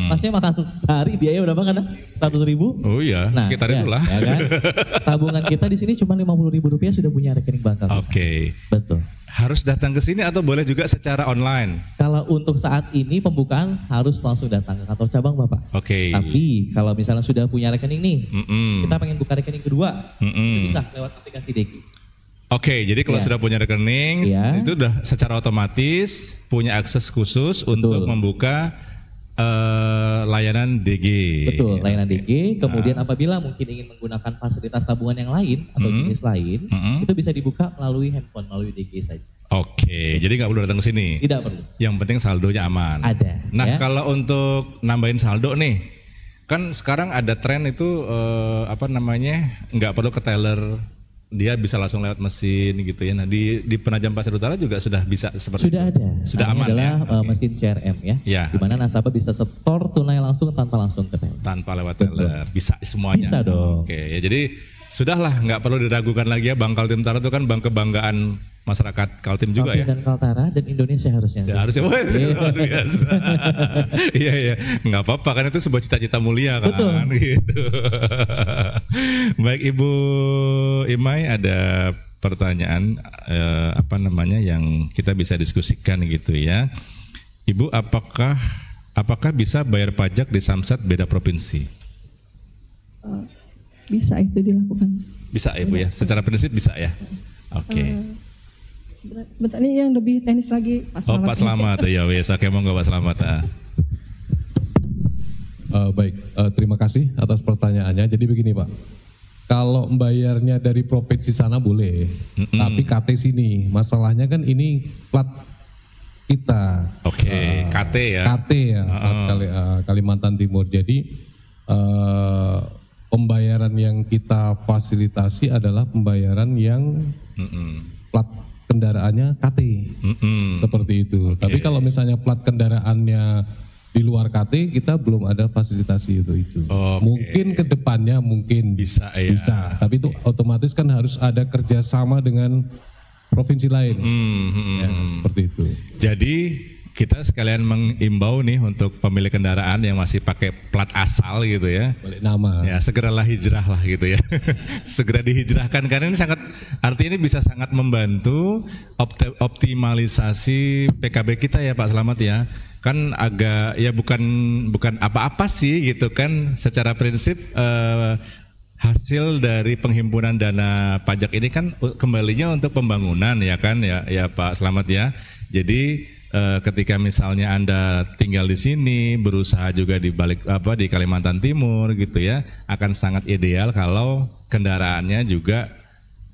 maksudnya makan sehari biaya berapa kan? 100.000? Oh iya, sekitar ya, itulah. Ya kan? Tabungan kita di sini cuma Rp50.000 sudah punya rekening Bank Kaltim. Oke. Betul. Harus datang ke sini atau boleh juga secara online? Kalau untuk saat ini pembukaan harus langsung datang ke kantor cabang, Bapak. Oke. Tapi kalau misalnya sudah punya rekening nih, kita pengen buka rekening kedua, itu bisa lewat aplikasi DG. Oke, jadi kalau Iya. sudah punya rekening, Iya. itu udah secara otomatis punya akses khusus untuk membuka layanan DG. Betul, layanan DG. Kemudian apabila mungkin ingin menggunakan fasilitas tabungan yang lain atau jenis lain, itu bisa dibuka melalui handphone, melalui DG saja. Oke, jadi nggak perlu datang ke sini. Tidak perlu. Yang penting saldonya aman. Ada. Nah, ya. kalau untuk nambahin saldo nih, kan sekarang ada tren itu nggak perlu ke teller, dia bisa langsung lewat mesin gitu ya. Nah di Penajam Pasir Utara juga sudah bisa seperti Sudah itu. ada. Sudah Namanya aman adalah ya. mesin CRM ya. Ya. Di mana nasabah bisa setor tunai langsung tanpa langsung ke teller. Tanpa lewat teller, bisa semuanya. Bisa dong. Oke, ya jadi sudahlah, nggak perlu diragukan lagi ya. Bank Kaltim Tara itu kan bank kebanggaan masyarakat Kaltim juga Kaltim ya. dan Kaltara dan Indonesia harusnya. Ya, harusnya luar biasa. Iya, nggak apa-apa kan, itu sebuah cita-cita mulia kan. Betul. Gitu. Baik Ibu Imai, ada pertanyaan yang kita bisa diskusikan gitu ya. Ibu, apakah bisa bayar pajak di Samsat beda provinsi? Bisa itu dilakukan. Bisa ya Bu ya, secara prinsip bisa ya. Oke. Sebentar, ini yang lebih teknis lagi Pak Slamet. Pak Slamet ya wes, oke monggo Pak Slamet. Baik, terima kasih atas pertanyaannya. Jadi begini Pak, kalau membayarnya dari provinsi sana boleh, tapi KT sini, masalahnya kan ini plat kita. Oke, KT ya. KT ya, Kalimantan Timur. Jadi pembayaran yang kita fasilitasi adalah pembayaran yang plat kendaraannya KT, seperti itu. Tapi kalau misalnya plat kendaraannya di luar KT, kita belum ada fasilitasi itu. Mungkin ke depannya mungkin bisa ya. Bisa, tapi itu otomatis kan harus ada kerjasama dengan provinsi lain. Ya, seperti itu. Jadi kita sekalian mengimbau nih untuk pemilik kendaraan yang masih pakai plat asal gitu ya. Balik nama. Ya segeralah hijrah lah gitu ya. Segera dihijrahkan karena ini artinya ini bisa sangat membantu optimalisasi PKB kita ya Pak Slamet ya. Kan agak ya bukan apa-apa sih gitu kan, secara prinsip hasil dari penghimpunan dana pajak ini kan kembalinya untuk pembangunan ya kan ya Pak Slamet ya. Jadi ketika misalnya Anda tinggal di sini, berusaha juga di Kalimantan Timur gitu ya, akan sangat ideal kalau kendaraannya juga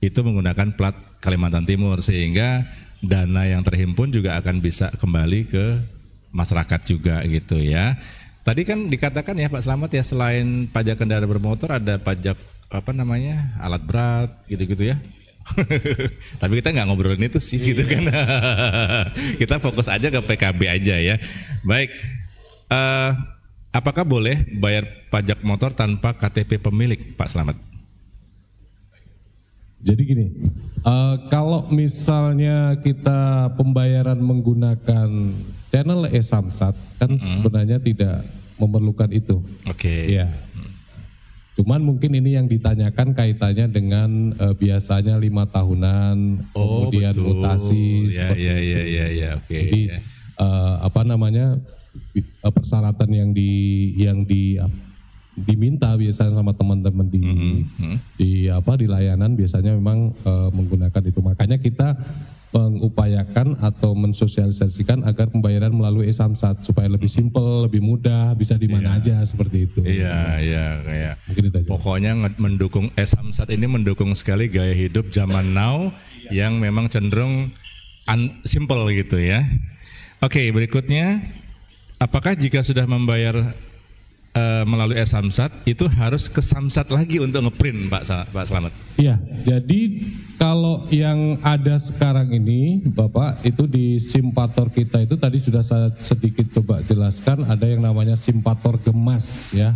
itu menggunakan plat Kalimantan Timur, sehingga dana yang terhimpun juga akan bisa kembali ke masyarakat juga gitu ya. Tadi kan dikatakan ya Pak Slamet ya, selain pajak kendaraan bermotor ada pajak alat berat gitu-gitu ya. Tapi kita nggak ngobrolin itu sih gitu kan. Kita fokus aja ke PKB aja ya. Baik, apakah boleh bayar pajak motor tanpa KTP pemilik Pak Slamet? Jadi gini, kalau misalnya kita pembayaran menggunakan channel e-Samsat kan sebenarnya tidak memerlukan itu. Oke. Ya. Cuman mungkin ini yang ditanyakan kaitannya dengan biasanya 5 tahunan, kemudian betul. mutasi. Ya, oke. Jadi persyaratan yang diminta biasanya sama teman-teman di layanan biasanya memang menggunakan itu. Makanya kita mengupayakan atau mensosialisasikan agar pembayaran melalui e-Samsat supaya lebih simpel, lebih mudah, bisa di mana aja seperti itu. Iya, kayak mungkin itu aja. Pokoknya mendukung e-Samsat ini mendukung sekali gaya hidup zaman now yang memang cenderung simple gitu ya. Oke, berikutnya, apakah jika sudah membayar melalui e-Samsat itu harus ke Samsat lagi untuk ngeprint, Pak Slamet? Iya, jadi kalau yang ada sekarang ini, Bapak, itu di Simpator kita itu tadi sudah saya sedikit coba jelaskan, ada yang namanya Simpator Gemas ya.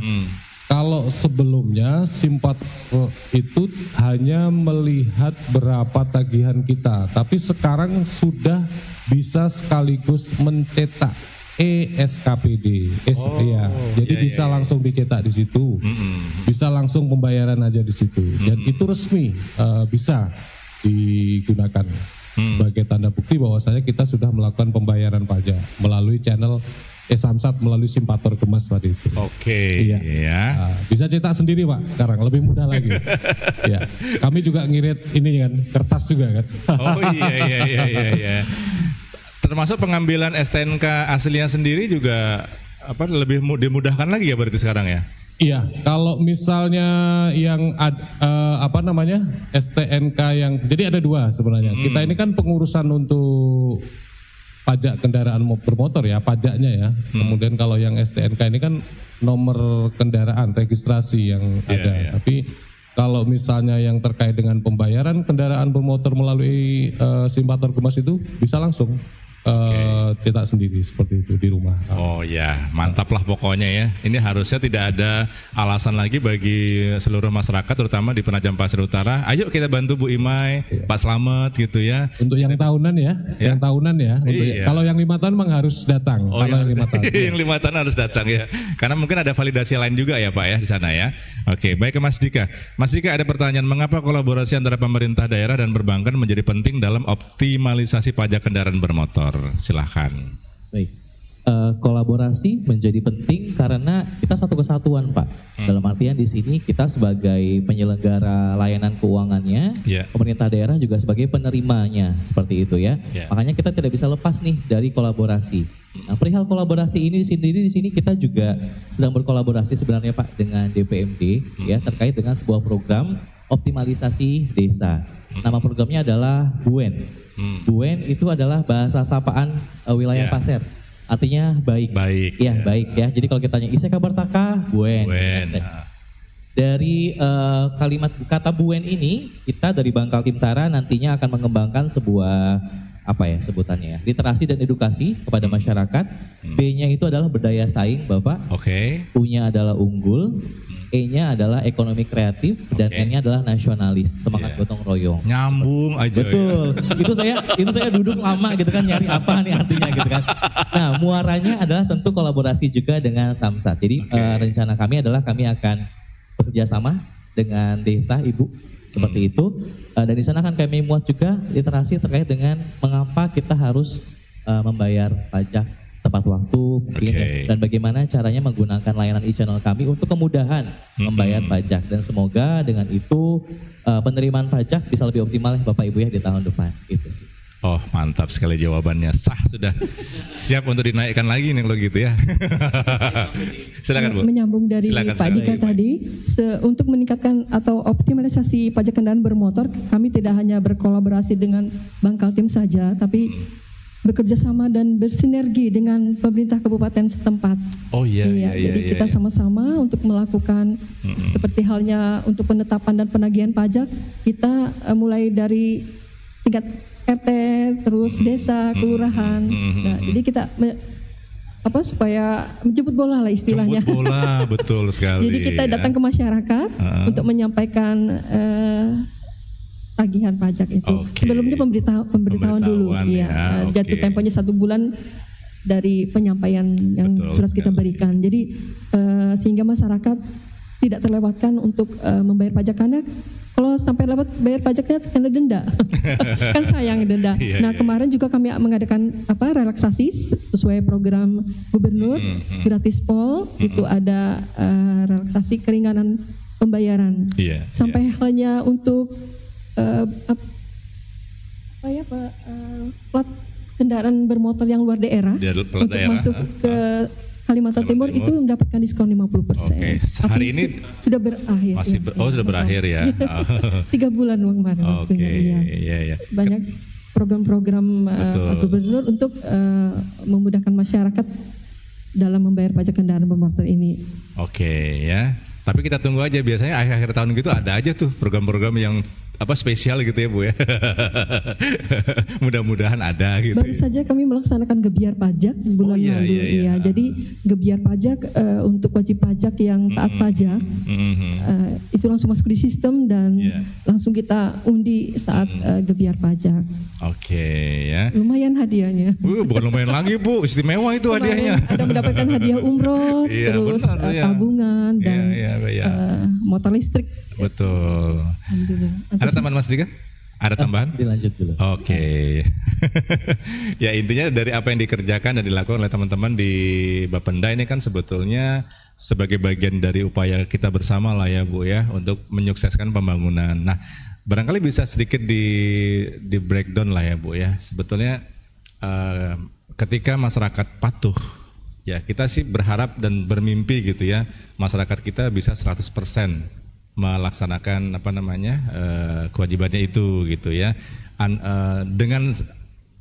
Kalau sebelumnya Simpator itu hanya melihat berapa tagihan kita, tapi sekarang sudah bisa sekaligus mencetak ESKPD, jadi bisa langsung dicetak di situ, bisa langsung pembayaran aja di situ, dan itu resmi bisa digunakan sebagai tanda bukti bahwasanya kita sudah melakukan pembayaran pajak melalui channel e-Samsat melalui Simpator Gemas tadi itu. Oke. Bisa cetak sendiri Pak sekarang, lebih mudah lagi. Ya, kami juga ngirit ini kan kertas juga kan. Oh iya. Termasuk pengambilan STNK aslinya sendiri juga lebih dimudahkan lagi ya berarti sekarang ya? Iya, kalau misalnya yang STNK yang jadi ada 2 sebenarnya. Kita ini kan pengurusan untuk pajak kendaraan bermotor ya, pajaknya ya. Kemudian kalau yang STNK ini kan nomor kendaraan registrasi yang ada. Tapi kalau misalnya yang terkait dengan pembayaran kendaraan bermotor melalui Simpator Gemas itu bisa langsung cetak sendiri seperti itu di rumah. Oh ya, mantap lah pokoknya ya. Ini harusnya tidak ada alasan lagi bagi seluruh masyarakat terutama di Penajam Pasir Utara. Ayo kita bantu Bu Imai, Pak Slamet gitu ya. Untuk yang tahunan ya, yang tahunan ya. Kalau yang 5 tahun memang harus datang. Oh, kalau yang 5 tahun. Yang 5 tahun harus datang ya. Karena mungkin ada validasi lain juga ya Pak ya di sana ya. Oke, baik ke Mas Dika. Mas Dika ada pertanyaan, mengapa kolaborasi antara pemerintah daerah dan perbankan menjadi penting dalam optimalisasi pajak kendaraan bermotor? Silahkan. Baik, kolaborasi menjadi penting karena kita satu kesatuan Pak. Dalam artian di sini kita sebagai penyelenggara layanan keuangannya, pemerintah daerah juga sebagai penerimanya seperti itu ya. Makanya kita tidak bisa lepas nih dari kolaborasi. Nah, perihal kolaborasi ini sendiri di sini kita juga sedang berkolaborasi sebenarnya Pak dengan DPMD ya terkait dengan sebuah program optimalisasi desa. Nama programnya adalah BUEN. BUEN itu adalah bahasa sapaan wilayah Pasir. Artinya baik. Baik ya. Jadi kalau kita tanya Iseka Bertaka, BUEN. Dari kalimat kata BUEN ini, kita dari Bangkal Timtara nantinya akan mengembangkan sebuah sebutannya literasi dan edukasi kepada masyarakat. B-nya itu adalah berdaya saing, Bapak. U-nya adalah unggul. E-nya adalah ekonomi kreatif dan N-nya adalah nasionalis, semangat gotong royong. Nyambung aja. Betul. Ya. Itu saya duduk lama gitu kan nyari apa nih artinya gitu kan. Nah, muaranya adalah tentu kolaborasi juga dengan Samsat. Jadi rencana kami adalah kami akan bekerja sama dengan desa Ibu seperti itu. Dan di sana akan kami muat juga literasi terkait dengan mengapa kita harus membayar pajak tepat waktu dan bagaimana caranya menggunakan layanan e-channel kami untuk kemudahan membayar pajak, dan semoga dengan itu penerimaan pajak bisa lebih optimal ya Bapak Ibu ya di tahun depan itu sih. Oh mantap sekali jawabannya, sah sudah siap untuk dinaikkan lagi nih kalau gitu ya. Silakan Bu. Menyambung dari Pak Dika tadi, untuk meningkatkan atau optimalisasi pajak kendaraan bermotor, kami tidak hanya berkolaborasi dengan Bangkaltim saja, tapi bekerja sama dan bersinergi dengan pemerintah kabupaten setempat. Jadi kita sama-sama untuk melakukan seperti halnya untuk penetapan dan penagihan pajak, kita mulai dari tingkat RT, terus desa, kelurahan. Nah, jadi kita supaya menjemput bola lah istilahnya. Jemput bola, betul sekali. Jadi kita datang ke masyarakat untuk menyampaikan tagihan pajak itu. Sebelumnya pemberitahuan dulu, jatuh temponya 1 bulan dari penyampaian yang surat kita berikan. Jadi sehingga masyarakat tidak terlewatkan untuk membayar pajak, karena kalau sampai lewat bayar pajaknya kena denda. Kan sayang denda. Nah, kemarin juga kami mengadakan relaksasi sesuai program gubernur gratis pol, itu ada relaksasi keringanan pembayaran. Sampai hanya untuk plat kendaraan bermotor yang luar daerah untuk masuk ke Kalimantan Timur itu mendapatkan diskon 50%. Oke, hari ini sudah berakhir. Sudah berakhir ya. 3 bulan kemarin. Oke, iya. Banyak program-program gubernur untuk memudahkan masyarakat dalam membayar pajak kendaraan bermotor ini. Oke, ya. Tapi kita tunggu aja, biasanya akhir-akhir tahun gitu ada aja tuh program-program yang spesial gitu ya Bu ya. Mudah-mudahan ada gitu. Baru saja kami melaksanakan gebiar pajak bulan lalu. Iya. Jadi gebiar pajak untuk wajib pajak yang taat pajak itu langsung masuk di sistem dan langsung kita undi saat gebiar pajak. Oke, ya. Lumayan hadiahnya. Bukan lumayan lagi Bu, istimewa itu hadiahnya. Ada mendapatkan hadiah umroh, terus tabungan dan motor listrik. Betul. Ada tambahan Mas Dika? Ada tambahan? Dilanjut dulu. Oke. Ya intinya dari apa yang dikerjakan dan dilakukan oleh teman-teman di Bapenda ini kan sebetulnya sebagai bagian dari upaya kita bersama lah ya Bu ya untuk menyukseskan pembangunan. Nah barangkali bisa sedikit di breakdown lah ya Bu ya. Sebetulnya ketika masyarakat patuh, ya kita sih berharap dan bermimpi gitu ya masyarakat kita bisa 100% melaksanakan kewajibannya itu gitu ya. Dengan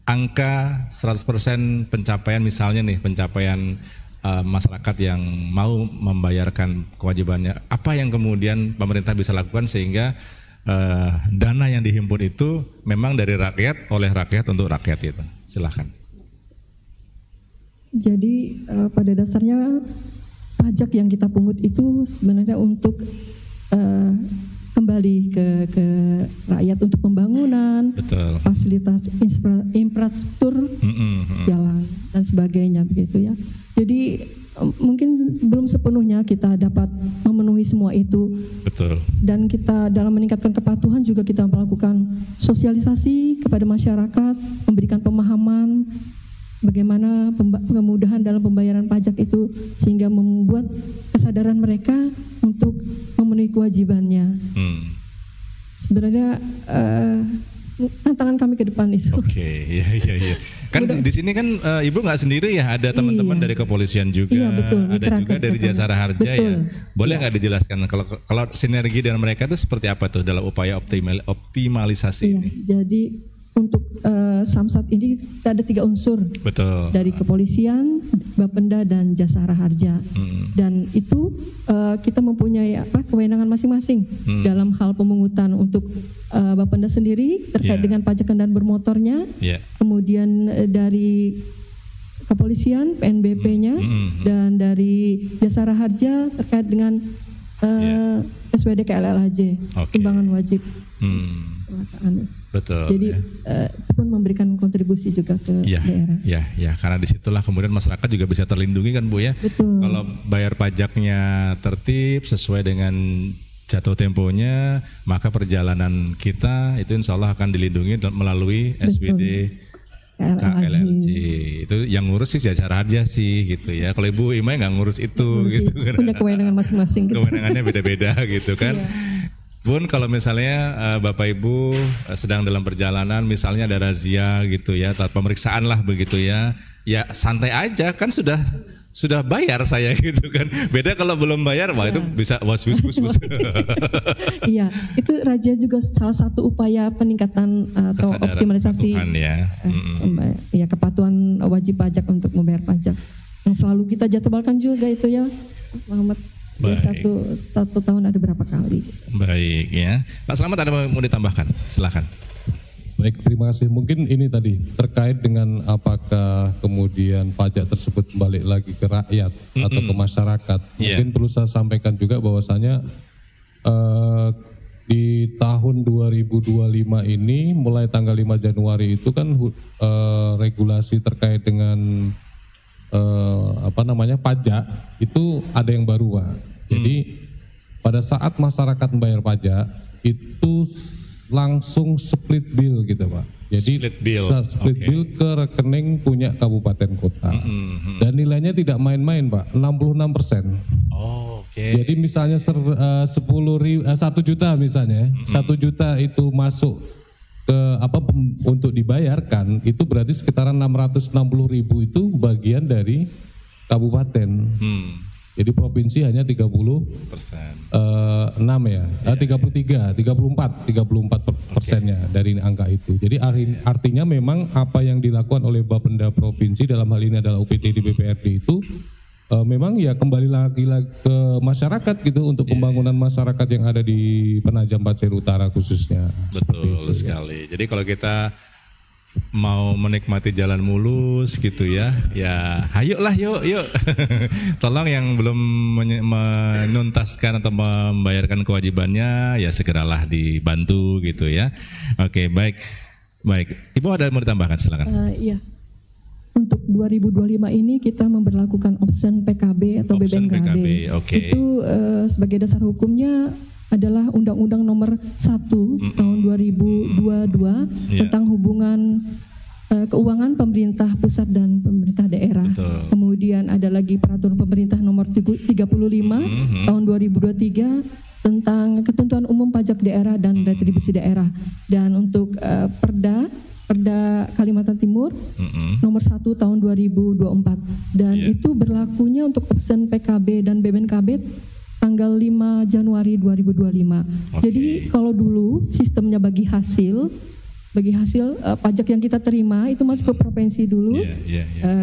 angka 100% pencapaian misalnya nih pencapaian masyarakat yang mau membayarkan kewajibannya, apa yang kemudian pemerintah bisa lakukan sehingga dana yang dihimpun itu memang dari rakyat, oleh rakyat untuk rakyat itu. Silahkan. Jadi pada dasarnya pajak yang kita pungut itu sebenarnya untuk kembali ke rakyat untuk pembangunan, fasilitas infrastruktur, jalan dan sebagainya begitu ya. Jadi mungkin belum sepenuhnya kita dapat memenuhi semua itu. Betul. Dan kita dalam meningkatkan kepatuhan juga kita melakukan sosialisasi kepada masyarakat, memberikan pemahaman bagaimana kemudahan dalam pembayaran pajak itu sehingga membuat kesadaran mereka untuk memenuhi kewajibannya. Sebenarnya tantangan kami ke depan itu. Oke, iya. Kan di sini kan Ibu nggak sendiri ya, ada teman-teman dari kepolisian juga, ada juga dari Jasara Harja ya. Boleh nggak dijelaskan kalau sinergi dengan mereka itu seperti apa tuh dalam upaya optimalisasi ini? Jadi untuk Samsat ini kita ada 3 unsur. Betul. Dari kepolisian, Bapenda dan Jasara Harja. Dan itu kita mempunyai kewenangan masing-masing dalam hal pemungutan untuk Bapenda sendiri terkait dengan pajak kendaraan bermotornya. Kemudian dari kepolisian PNBP-nya dan dari Jasara Harja terkait dengan SWD KLLHJ, timbangan wajib. Betul. Jadi itu pun memberikan kontribusi juga ke daerah. Ya, karena disitulah kemudian masyarakat juga bisa terlindungi kan Bu ya. Betul. Kalau bayar pajaknya tertib sesuai dengan jatuh temponya, maka perjalanan kita itu insya Allah akan dilindungi melalui SWD KLLJ. Itu yang ngurus sih Jasara Harja sih gitu ya. Kalau Ibu Imai nggak ngurus itu gitu. Punya kewenangan masing-masing. Gitu. Kewenangannya beda-beda gitu kan. Pun kalau misalnya Bapak Ibu sedang dalam perjalanan misalnya ada razia gitu ya, atau pemeriksaan lah begitu ya, ya santai aja kan sudah bayar saya gitu kan. Beda kalau belum bayar, wah itu bisa was-was. Iya, itu razia juga salah satu upaya peningkatan atau optimalisasi kepatuhan wajib pajak untuk membayar pajak. Yang selalu kita jadwalkan juga itu ya, Muhammad. Satu tahun ada berapa kali? Baik ya, Pak Slamet ada mau ditambahkan? Silakan. Baik, terima kasih. Mungkin ini tadi terkait dengan apakah kemudian pajak tersebut balik lagi ke rakyat atau ke masyarakat. Mungkin perlu saya sampaikan juga bahwasanya di tahun 2025 ini mulai tanggal 5 Januari itu kan regulasi terkait dengan pajak itu ada yang baru Pak. Jadi pada saat masyarakat membayar pajak itu langsung split bill gitu Pak. Jadi Split bill. split bill ke rekening punya kabupaten kota. Dan nilainya tidak main-main Pak, 66%. Oh, oke. Jadi misalnya 1 juta misalnya, 1 juta itu masuk ke untuk dibayarkan, itu berarti sekitaran 660.000 itu bagian dari kabupaten. Jadi provinsi hanya 34 persennya dari angka itu. Jadi artinya memang apa yang dilakukan oleh Bapenda Provinsi dalam hal ini adalah UPTD BPRD itu memang ya kembali lagi ke masyarakat gitu untuk pembangunan masyarakat yang ada di Penajam Pasir Utara khususnya. Betul sekali. Jadi kalau kita mau menikmati jalan mulus gitu ya, ayolah yuk. Tolong yang belum menuntaskan atau membayarkan kewajibannya ya segeralah dibantu gitu ya. Oke, baik. Ibu ada mau ditambahkan, silakan. Iya. Untuk 2025 ini kita memberlakukan option PKB atau Option BBNKB. PKB, oke. Itu sebagai dasar hukumnya adalah Undang-Undang Nomor 1 tahun 2022 tentang hubungan keuangan pemerintah pusat dan pemerintah daerah. Betul. Kemudian ada lagi Peraturan Pemerintah Nomor 35 tahun 2023 tentang ketentuan umum pajak daerah dan retribusi daerah. Dan untuk Perda Kalimantan Timur nomor 1 tahun 2024 dan itu berlakunya untuk option PKB dan BBNKB tanggal 5 Januari 2025. Jadi kalau dulu sistemnya bagi hasil pajak yang kita terima itu masuk ke provinsi dulu,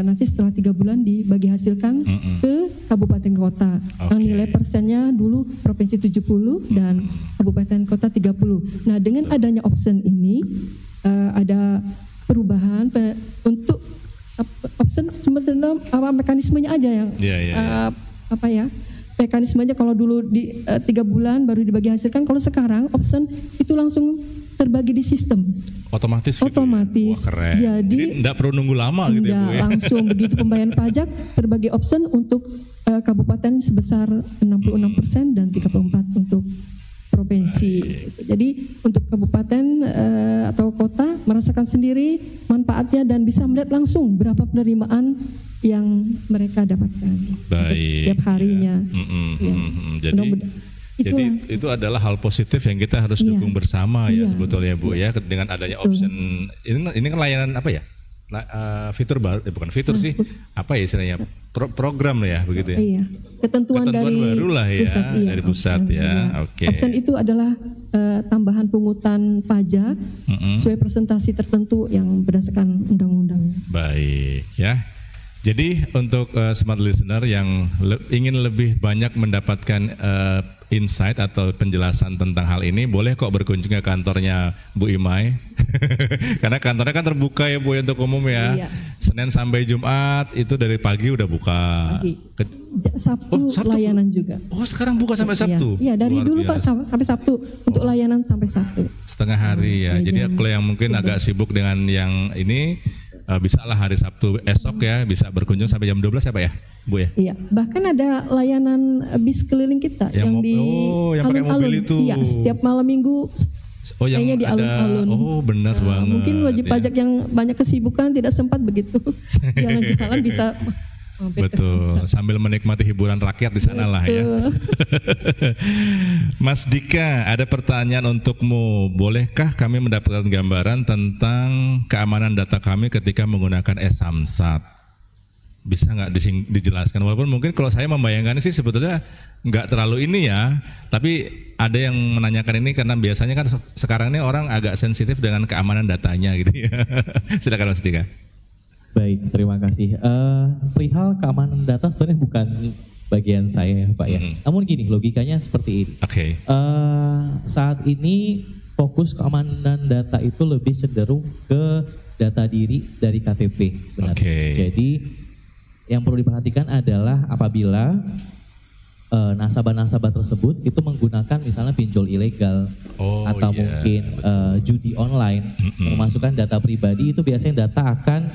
nanti setelah 3 bulan dibagi hasilkan ke kabupaten kota. Yang nilai persennya dulu provinsi 70 dan kabupaten kota 30. Nah dengan adanya option ini ada perubahan untuk option sebenarnya mekanismenya aja yang mekanismenya kalau dulu di 3 bulan baru dibagi hasilkan, kalau sekarang option itu langsung terbagi di sistem otomatis gitu otomatis ya? Wah, keren. Jadi enggak perlu nunggu lama gitu ya Bu ya? Langsung begitu pembayaran pajak terbagi option untuk kabupaten sebesar 66% dan 34% untuk provinsi. Jadi untuk kabupaten atau kota merasakan sendiri manfaatnya dan bisa melihat langsung berapa penerimaan yang mereka dapatkan setiap harinya. Jadi itu adalah hal positif yang kita harus dukung bersama ya sebetulnya Bu ya, dengan adanya option ini kan layanan apa ya? Fitur baru, bukan fitur sih, apa ya istilahnya, program lah ya begitu ya. Iya. Ketentuan dari baru lah ya pusat, dari pusat ya. Oke. Option itu adalah tambahan pungutan pajak sesuai presentasi tertentu yang berdasarkan undang-undang. Baik ya. Jadi untuk smart listener yang ingin lebih banyak mendapatkan insight atau penjelasan tentang hal ini, boleh kok berkunjung ke kantornya Bu Imai. Karena kantornya kan terbuka ya Bu untuk umum ya. Iya. Senin sampai Jumat itu dari pagi udah buka. Sabtu layanan juga. Oh sekarang buka sampai Sabtu? Iya dari dulu Pak sampai Sabtu untuk layanan sampai Sabtu. Setengah hari ya. Jadi kalau yang mungkin agak sibuk dengan yang ini, bisa lah hari Sabtu esok ya bisa berkunjung sampai jam 12 ya Pak ya Bu ya? Iya, bahkan ada layanan bis keliling kita yang di yang pakai mobil itu. Iya, setiap malam minggu. Yang di alun-alun. Oh benar banget. Mungkin wajib pajak yang banyak kesibukan tidak sempat begitu jalan-jalan bisa. Betul, sambil menikmati hiburan rakyat di sana lah ya. Mas Dika, ada pertanyaan untukmu. Bolehkah kami mendapatkan gambaran tentang keamanan data kami ketika menggunakan e-Samsat? Bisa nggak dijelaskan? Walaupun mungkin kalau saya membayangkan sih sebetulnya nggak terlalu ini ya. Tapi ada yang menanyakan ini karena biasanya kan sekarang ini orang agak sensitif dengan keamanan datanya gitu ya. Silakan Mas Dika. Baik, terima kasih. Perihal keamanan data sebenarnya bukan bagian saya Pak ya. Namun gini, logikanya seperti ini. Oke. Saat ini fokus keamanan data itu lebih cenderung ke data diri dari KTP sebenarnya. Jadi yang perlu diperhatikan adalah apabila nasabah-nasabah tersebut itu menggunakan misalnya pinjol ilegal atau mungkin judi online, memasukkan data pribadi, itu biasanya data akan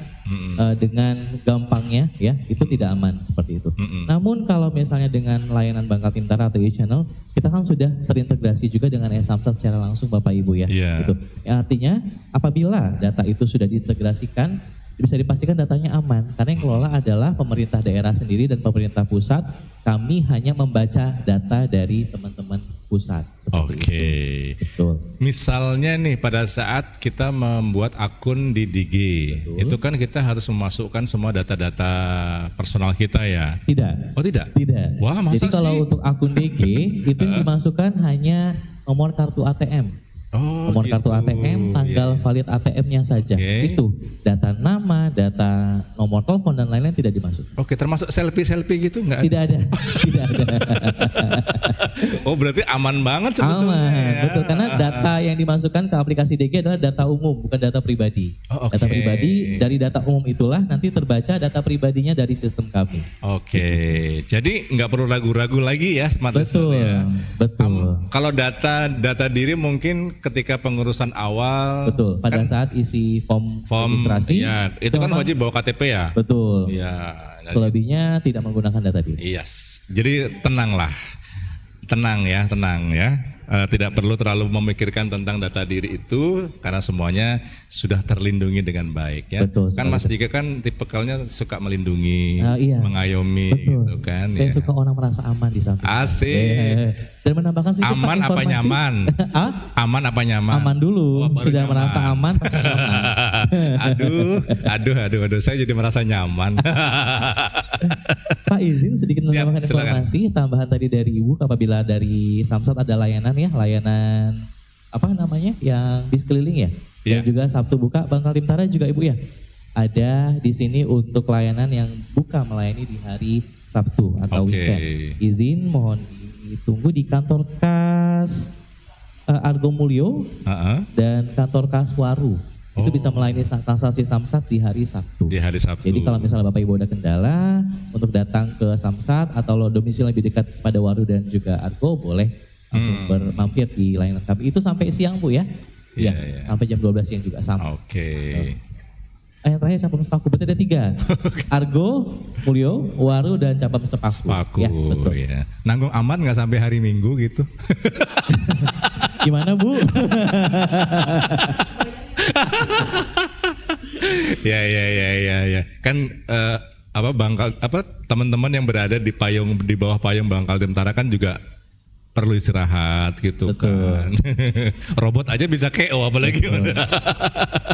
dengan gampangnya ya itu tidak aman seperti itu. Namun kalau misalnya dengan layanan Bangkal Tintara atau e-channel, kita kan sudah terintegrasi juga dengan e-Samsat secara langsung Bapak Ibu ya. Gitu. Ya, artinya apabila data itu sudah diintegrasikan, bisa dipastikan datanya aman, karena yang kelola adalah pemerintah daerah sendiri dan pemerintah pusat. Kami hanya membaca data dari teman-teman pusat. Oke. Betul. Misalnya nih pada saat kita membuat akun di DG, itu kan kita harus memasukkan semua data-data personal kita ya? Tidak. Oh tidak? Tidak. Wah, masa Jadi kalau sih? untuk akun DG itu yang dimasukkan hanya nomor kartu ATM. Nomor kartu ATM, tanggal valid ATM-nya saja. Itu data nama, data nomor telepon dan lain-lain tidak dimasuk. Oke, termasuk selfie gitu nggak? Tidak ada, tidak ada. Oh, berarti aman banget sebetulnya. Aman, ya. betul. Karena data yang dimasukkan ke aplikasi DG adalah data umum, bukan data pribadi. Data pribadi, dari data umum itulah nanti terbaca data pribadinya dari sistem kami. Oke, jadi nggak perlu ragu-ragu lagi ya smart listener ya. Betul. Kalau data diri mungkin ketika pengurusan awal. Betul. Pada saat isi form registrasi. Ya, itu kan wajib bawa KTP ya. Betul. Ya. Selebihnya tidak menggunakan data diri. Yes. Jadi tenang ya. Tidak perlu terlalu memikirkan tentang data diri itu karena semuanya sudah terlindungi dengan baik ya. Betul, kan Mas Dika kan tipikalnya suka melindungi, mengayomi gitu kan. Saya suka orang merasa aman di samping. Asik. Dan menambahkan sedikit aman apa informasi. nyaman? Aman apa nyaman? Aman dulu. Sudah nyaman. Merasa aman pasti nyaman. aduh, saya jadi merasa nyaman. Pak izin sedikit menambahkan informasi tambahan tadi dari Ibu, apabila dari Samsat ada layanan apa namanya yang bis keliling ya, dan juga Sabtu buka Bangkal Tintara juga Ibu ya, ada di sini untuk layanan yang buka melayani di hari Sabtu atau weekend. Izin mohon ditunggu di kantor kas Argo Mulyo dan kantor kas Waru. Itu bisa melayani transaksi Samsat di hari Sabtu. Jadi kalau misalnya Bapak Ibu ada kendala untuk datang ke Samsat atau domisili lebih dekat pada Waru dan juga Argo, boleh langsung bermampir di layanan kami. Itu sampai siang Bu ya? Iya. Sampai jam 12 siang juga sama. Yang terakhir cabang Sepaku, berarti ada 3. Argo, Mulyo, Waru, dan cabang Sepaku. Ya, betul. Ya. Nanggung aman nggak sampai hari Minggu gitu? Gimana Bu? Ya. Kan teman-teman yang berada di bawah payung Bangkal Tintara kan juga perlu istirahat gitu. Kan. Robot aja bisa KO apalagi.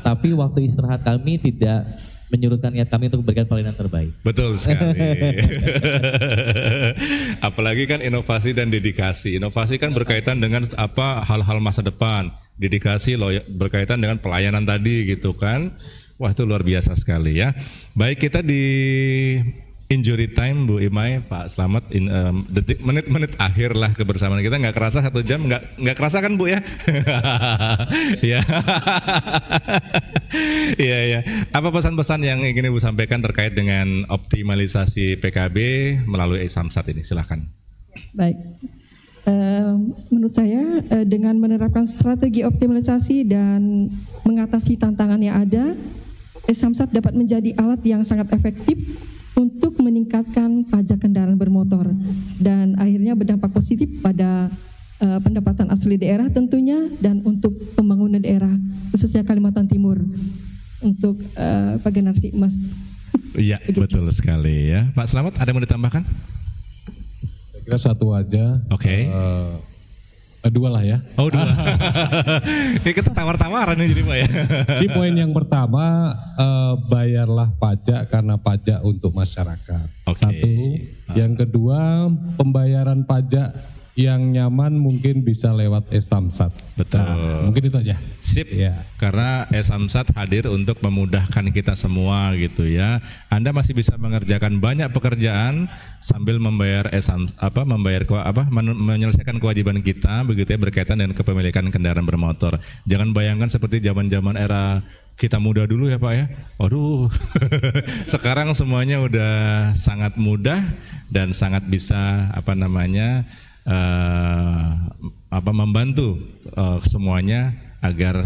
Tapi waktu istirahat kami tidak menyurutkan niat kami untuk memberikan pelayanan terbaik. Betul sekali. Apalagi kan inovasi dan dedikasi. Inovasi kan berkaitan dengan hal-hal masa depan. Dedikasi berkaitan dengan pelayanan tadi gitu kan. Wah, itu luar biasa sekali ya. Baik, kita di injury time Bu Imai, Pak Slamet, menit-menit akhir lah kebersamaan kita. Nggak kerasa 1 jam, nggak kerasa kan Bu ya? Ya. Iya. Apa pesan-pesan yang ingin Ibu sampaikan terkait dengan optimalisasi PKB melalui e-Samsat ini? Silahkan. Baik. Menurut saya dengan menerapkan strategi optimalisasi dan mengatasi tantangan yang ada, e-Samsat dapat menjadi alat yang sangat efektif untuk meningkatkan pajak kendaraan bermotor dan akhirnya berdampak positif pada pendapatan asli daerah tentunya, dan untuk pembangunan daerah khususnya Kalimantan Timur untuk generasi emas. Iya, betul sekali ya. Pak Slamet, ada yang mau ditambahkan? Saya kira satu aja. Oke. 2 lah ya. Oh, 2. Ini kita tawar-tawaran nih jadi Pak ya. Di poin yang pertama, bayarlah pajak karena pajak untuk masyarakat. Satu. Yang kedua, pembayaran pajak yang nyaman mungkin bisa lewat e-Samsat. Betul. Mungkin itu aja. Sip. Ya. Karena e-Samsat hadir untuk memudahkan kita semua gitu ya. Anda masih bisa mengerjakan banyak pekerjaan sambil membayar menyelesaikan kewajiban kita begitu ya, berkaitan dengan kepemilikan kendaraan bermotor. Jangan bayangkan seperti zaman-zaman era kita muda dulu ya Pak ya. Waduh. Sekarang semuanya udah sangat mudah dan sangat bisa membantu semuanya agar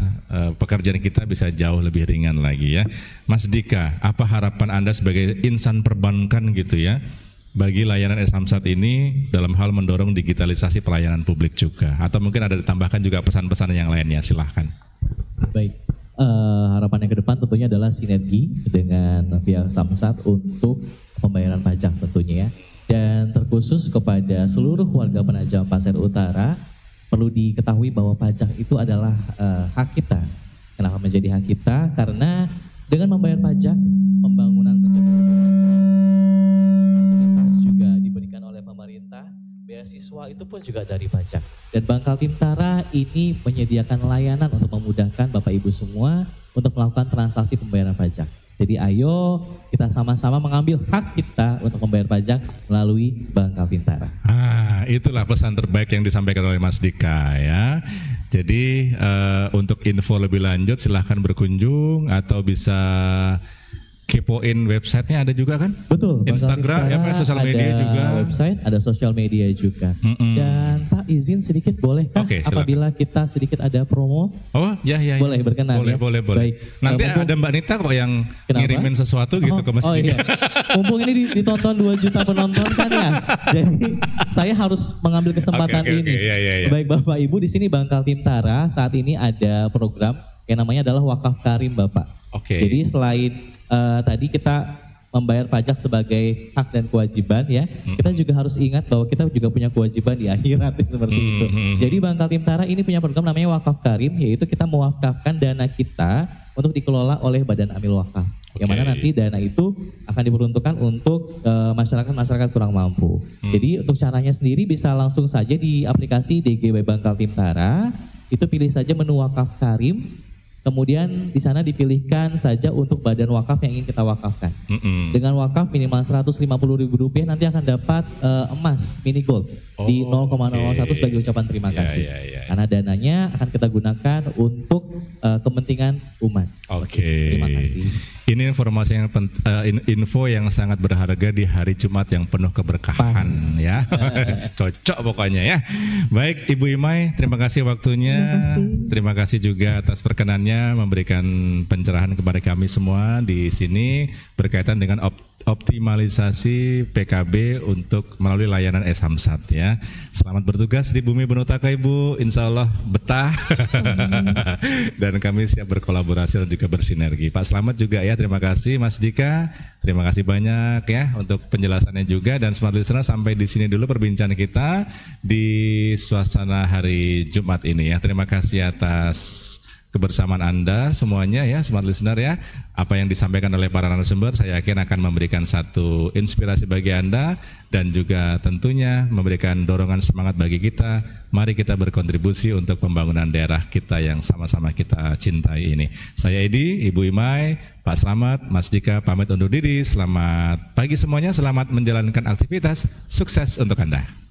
pekerjaan kita bisa jauh lebih ringan lagi ya. Mas Dika, apa harapan Anda sebagai insan perbankan gitu ya bagi layanan Samsat ini dalam hal mendorong digitalisasi pelayanan publik juga, atau mungkin ada ditambahkan juga pesan-pesan yang lainnya, silahkan. Baik, harapannya ke depan tentunya adalah sinergi dengan pihak Samsat untuk pembayaran pajak tentunya ya. Dan terkhusus kepada seluruh warga Penajam Pasir Utara, perlu diketahui bahwa pajak itu adalah hak kita. Kenapa menjadi hak kita? Karena dengan membayar pajak, pembangunan menjadi lebih lancar. Fasilitas juga diberikan oleh pemerintah, beasiswa itu pun juga dari pajak. Dan Bank Kaltim Tara ini menyediakan layanan untuk memudahkan Bapak Ibu semua untuk melakukan transaksi pembayaran pajak. Jadi ayo kita sama-sama mengambil hak kita untuk membayar pajak melalui Bank Kaltim Tara. Itulah pesan terbaik yang disampaikan oleh Mas Dika ya. Jadi untuk info lebih lanjut silahkan berkunjung atau bisa kepoin websitenya ada juga kan? Betul. Instagram, sosial media juga. Website, ada sosial media juga. Dan Pak izin sedikit boleh kah? Apabila kita sedikit ada promo? Oh ya. Boleh berkenan boleh, ya? Boleh. Baik. Nanti ada Mbak Nita kok yang ngirimin sesuatu gitu ke masjid. Iya. Mumpung ini ditonton 2 juta penonton kan ya. Jadi saya harus mengambil kesempatan ini. Iya. Baik Bapak Ibu, di sini Bank Kaltim Tara saat ini ada program yang namanya adalah Wakaf Karim Bapak. Jadi selain tadi kita membayar pajak sebagai hak dan kewajiban ya, kita juga harus ingat bahwa kita juga punya kewajiban di akhirat seperti itu. Jadi Bank Kaltim Tara ini punya program namanya Wakaf Karim, yaitu kita mewakafkan dana kita untuk dikelola oleh Badan Amil Wakaf. Yang mana nanti dana itu akan diperuntukkan untuk masyarakat kurang mampu. Jadi untuk caranya sendiri bisa langsung saja di aplikasi DGW Bank Kaltim Tara, itu pilih saja menu Wakaf Karim. Kemudian di sana dipilihkan saja untuk badan wakaf yang ingin kita wakafkan. Dengan wakaf minimal Rp150.000 nanti akan dapat emas mini gold di 0,01 sebagai ucapan terima kasih. Karena dananya akan kita gunakan untuk kepentingan umat. Terima kasih. Ini informasi yang info yang sangat berharga di hari Jumat yang penuh keberkahan ya. Cocok pokoknya ya. Baik Ibu Imai, terima kasih waktunya. Terima kasih juga atas perkenannya memberikan pencerahan kepada kami semua di sini berkaitan dengan optimalisasi PKB untuk melalui layanan Samsat ya. Selamat bertugas di bumi Benutaka Ibu, insya Allah betah dan kami siap berkolaborasi dan juga bersinergi. Pak Slamet juga ya, terima kasih Mas Dika, terima kasih banyak ya untuk penjelasannya juga. Dan Smart Listener, sampai di sini dulu perbincangan kita di suasana hari Jumat ini ya. Terima kasih atas kebersamaan Anda semuanya ya, Smart Listener ya. Apa yang disampaikan oleh para narasumber saya yakin akan memberikan satu inspirasi bagi Anda dan juga tentunya memberikan dorongan semangat bagi kita. Mari kita berkontribusi untuk pembangunan daerah kita yang sama-sama kita cintai ini. Saya Edi, Ibu Imai, Pak Slamet, Mas Dika pamit undur diri. Selamat pagi semuanya, selamat menjalankan aktivitas, sukses untuk Anda.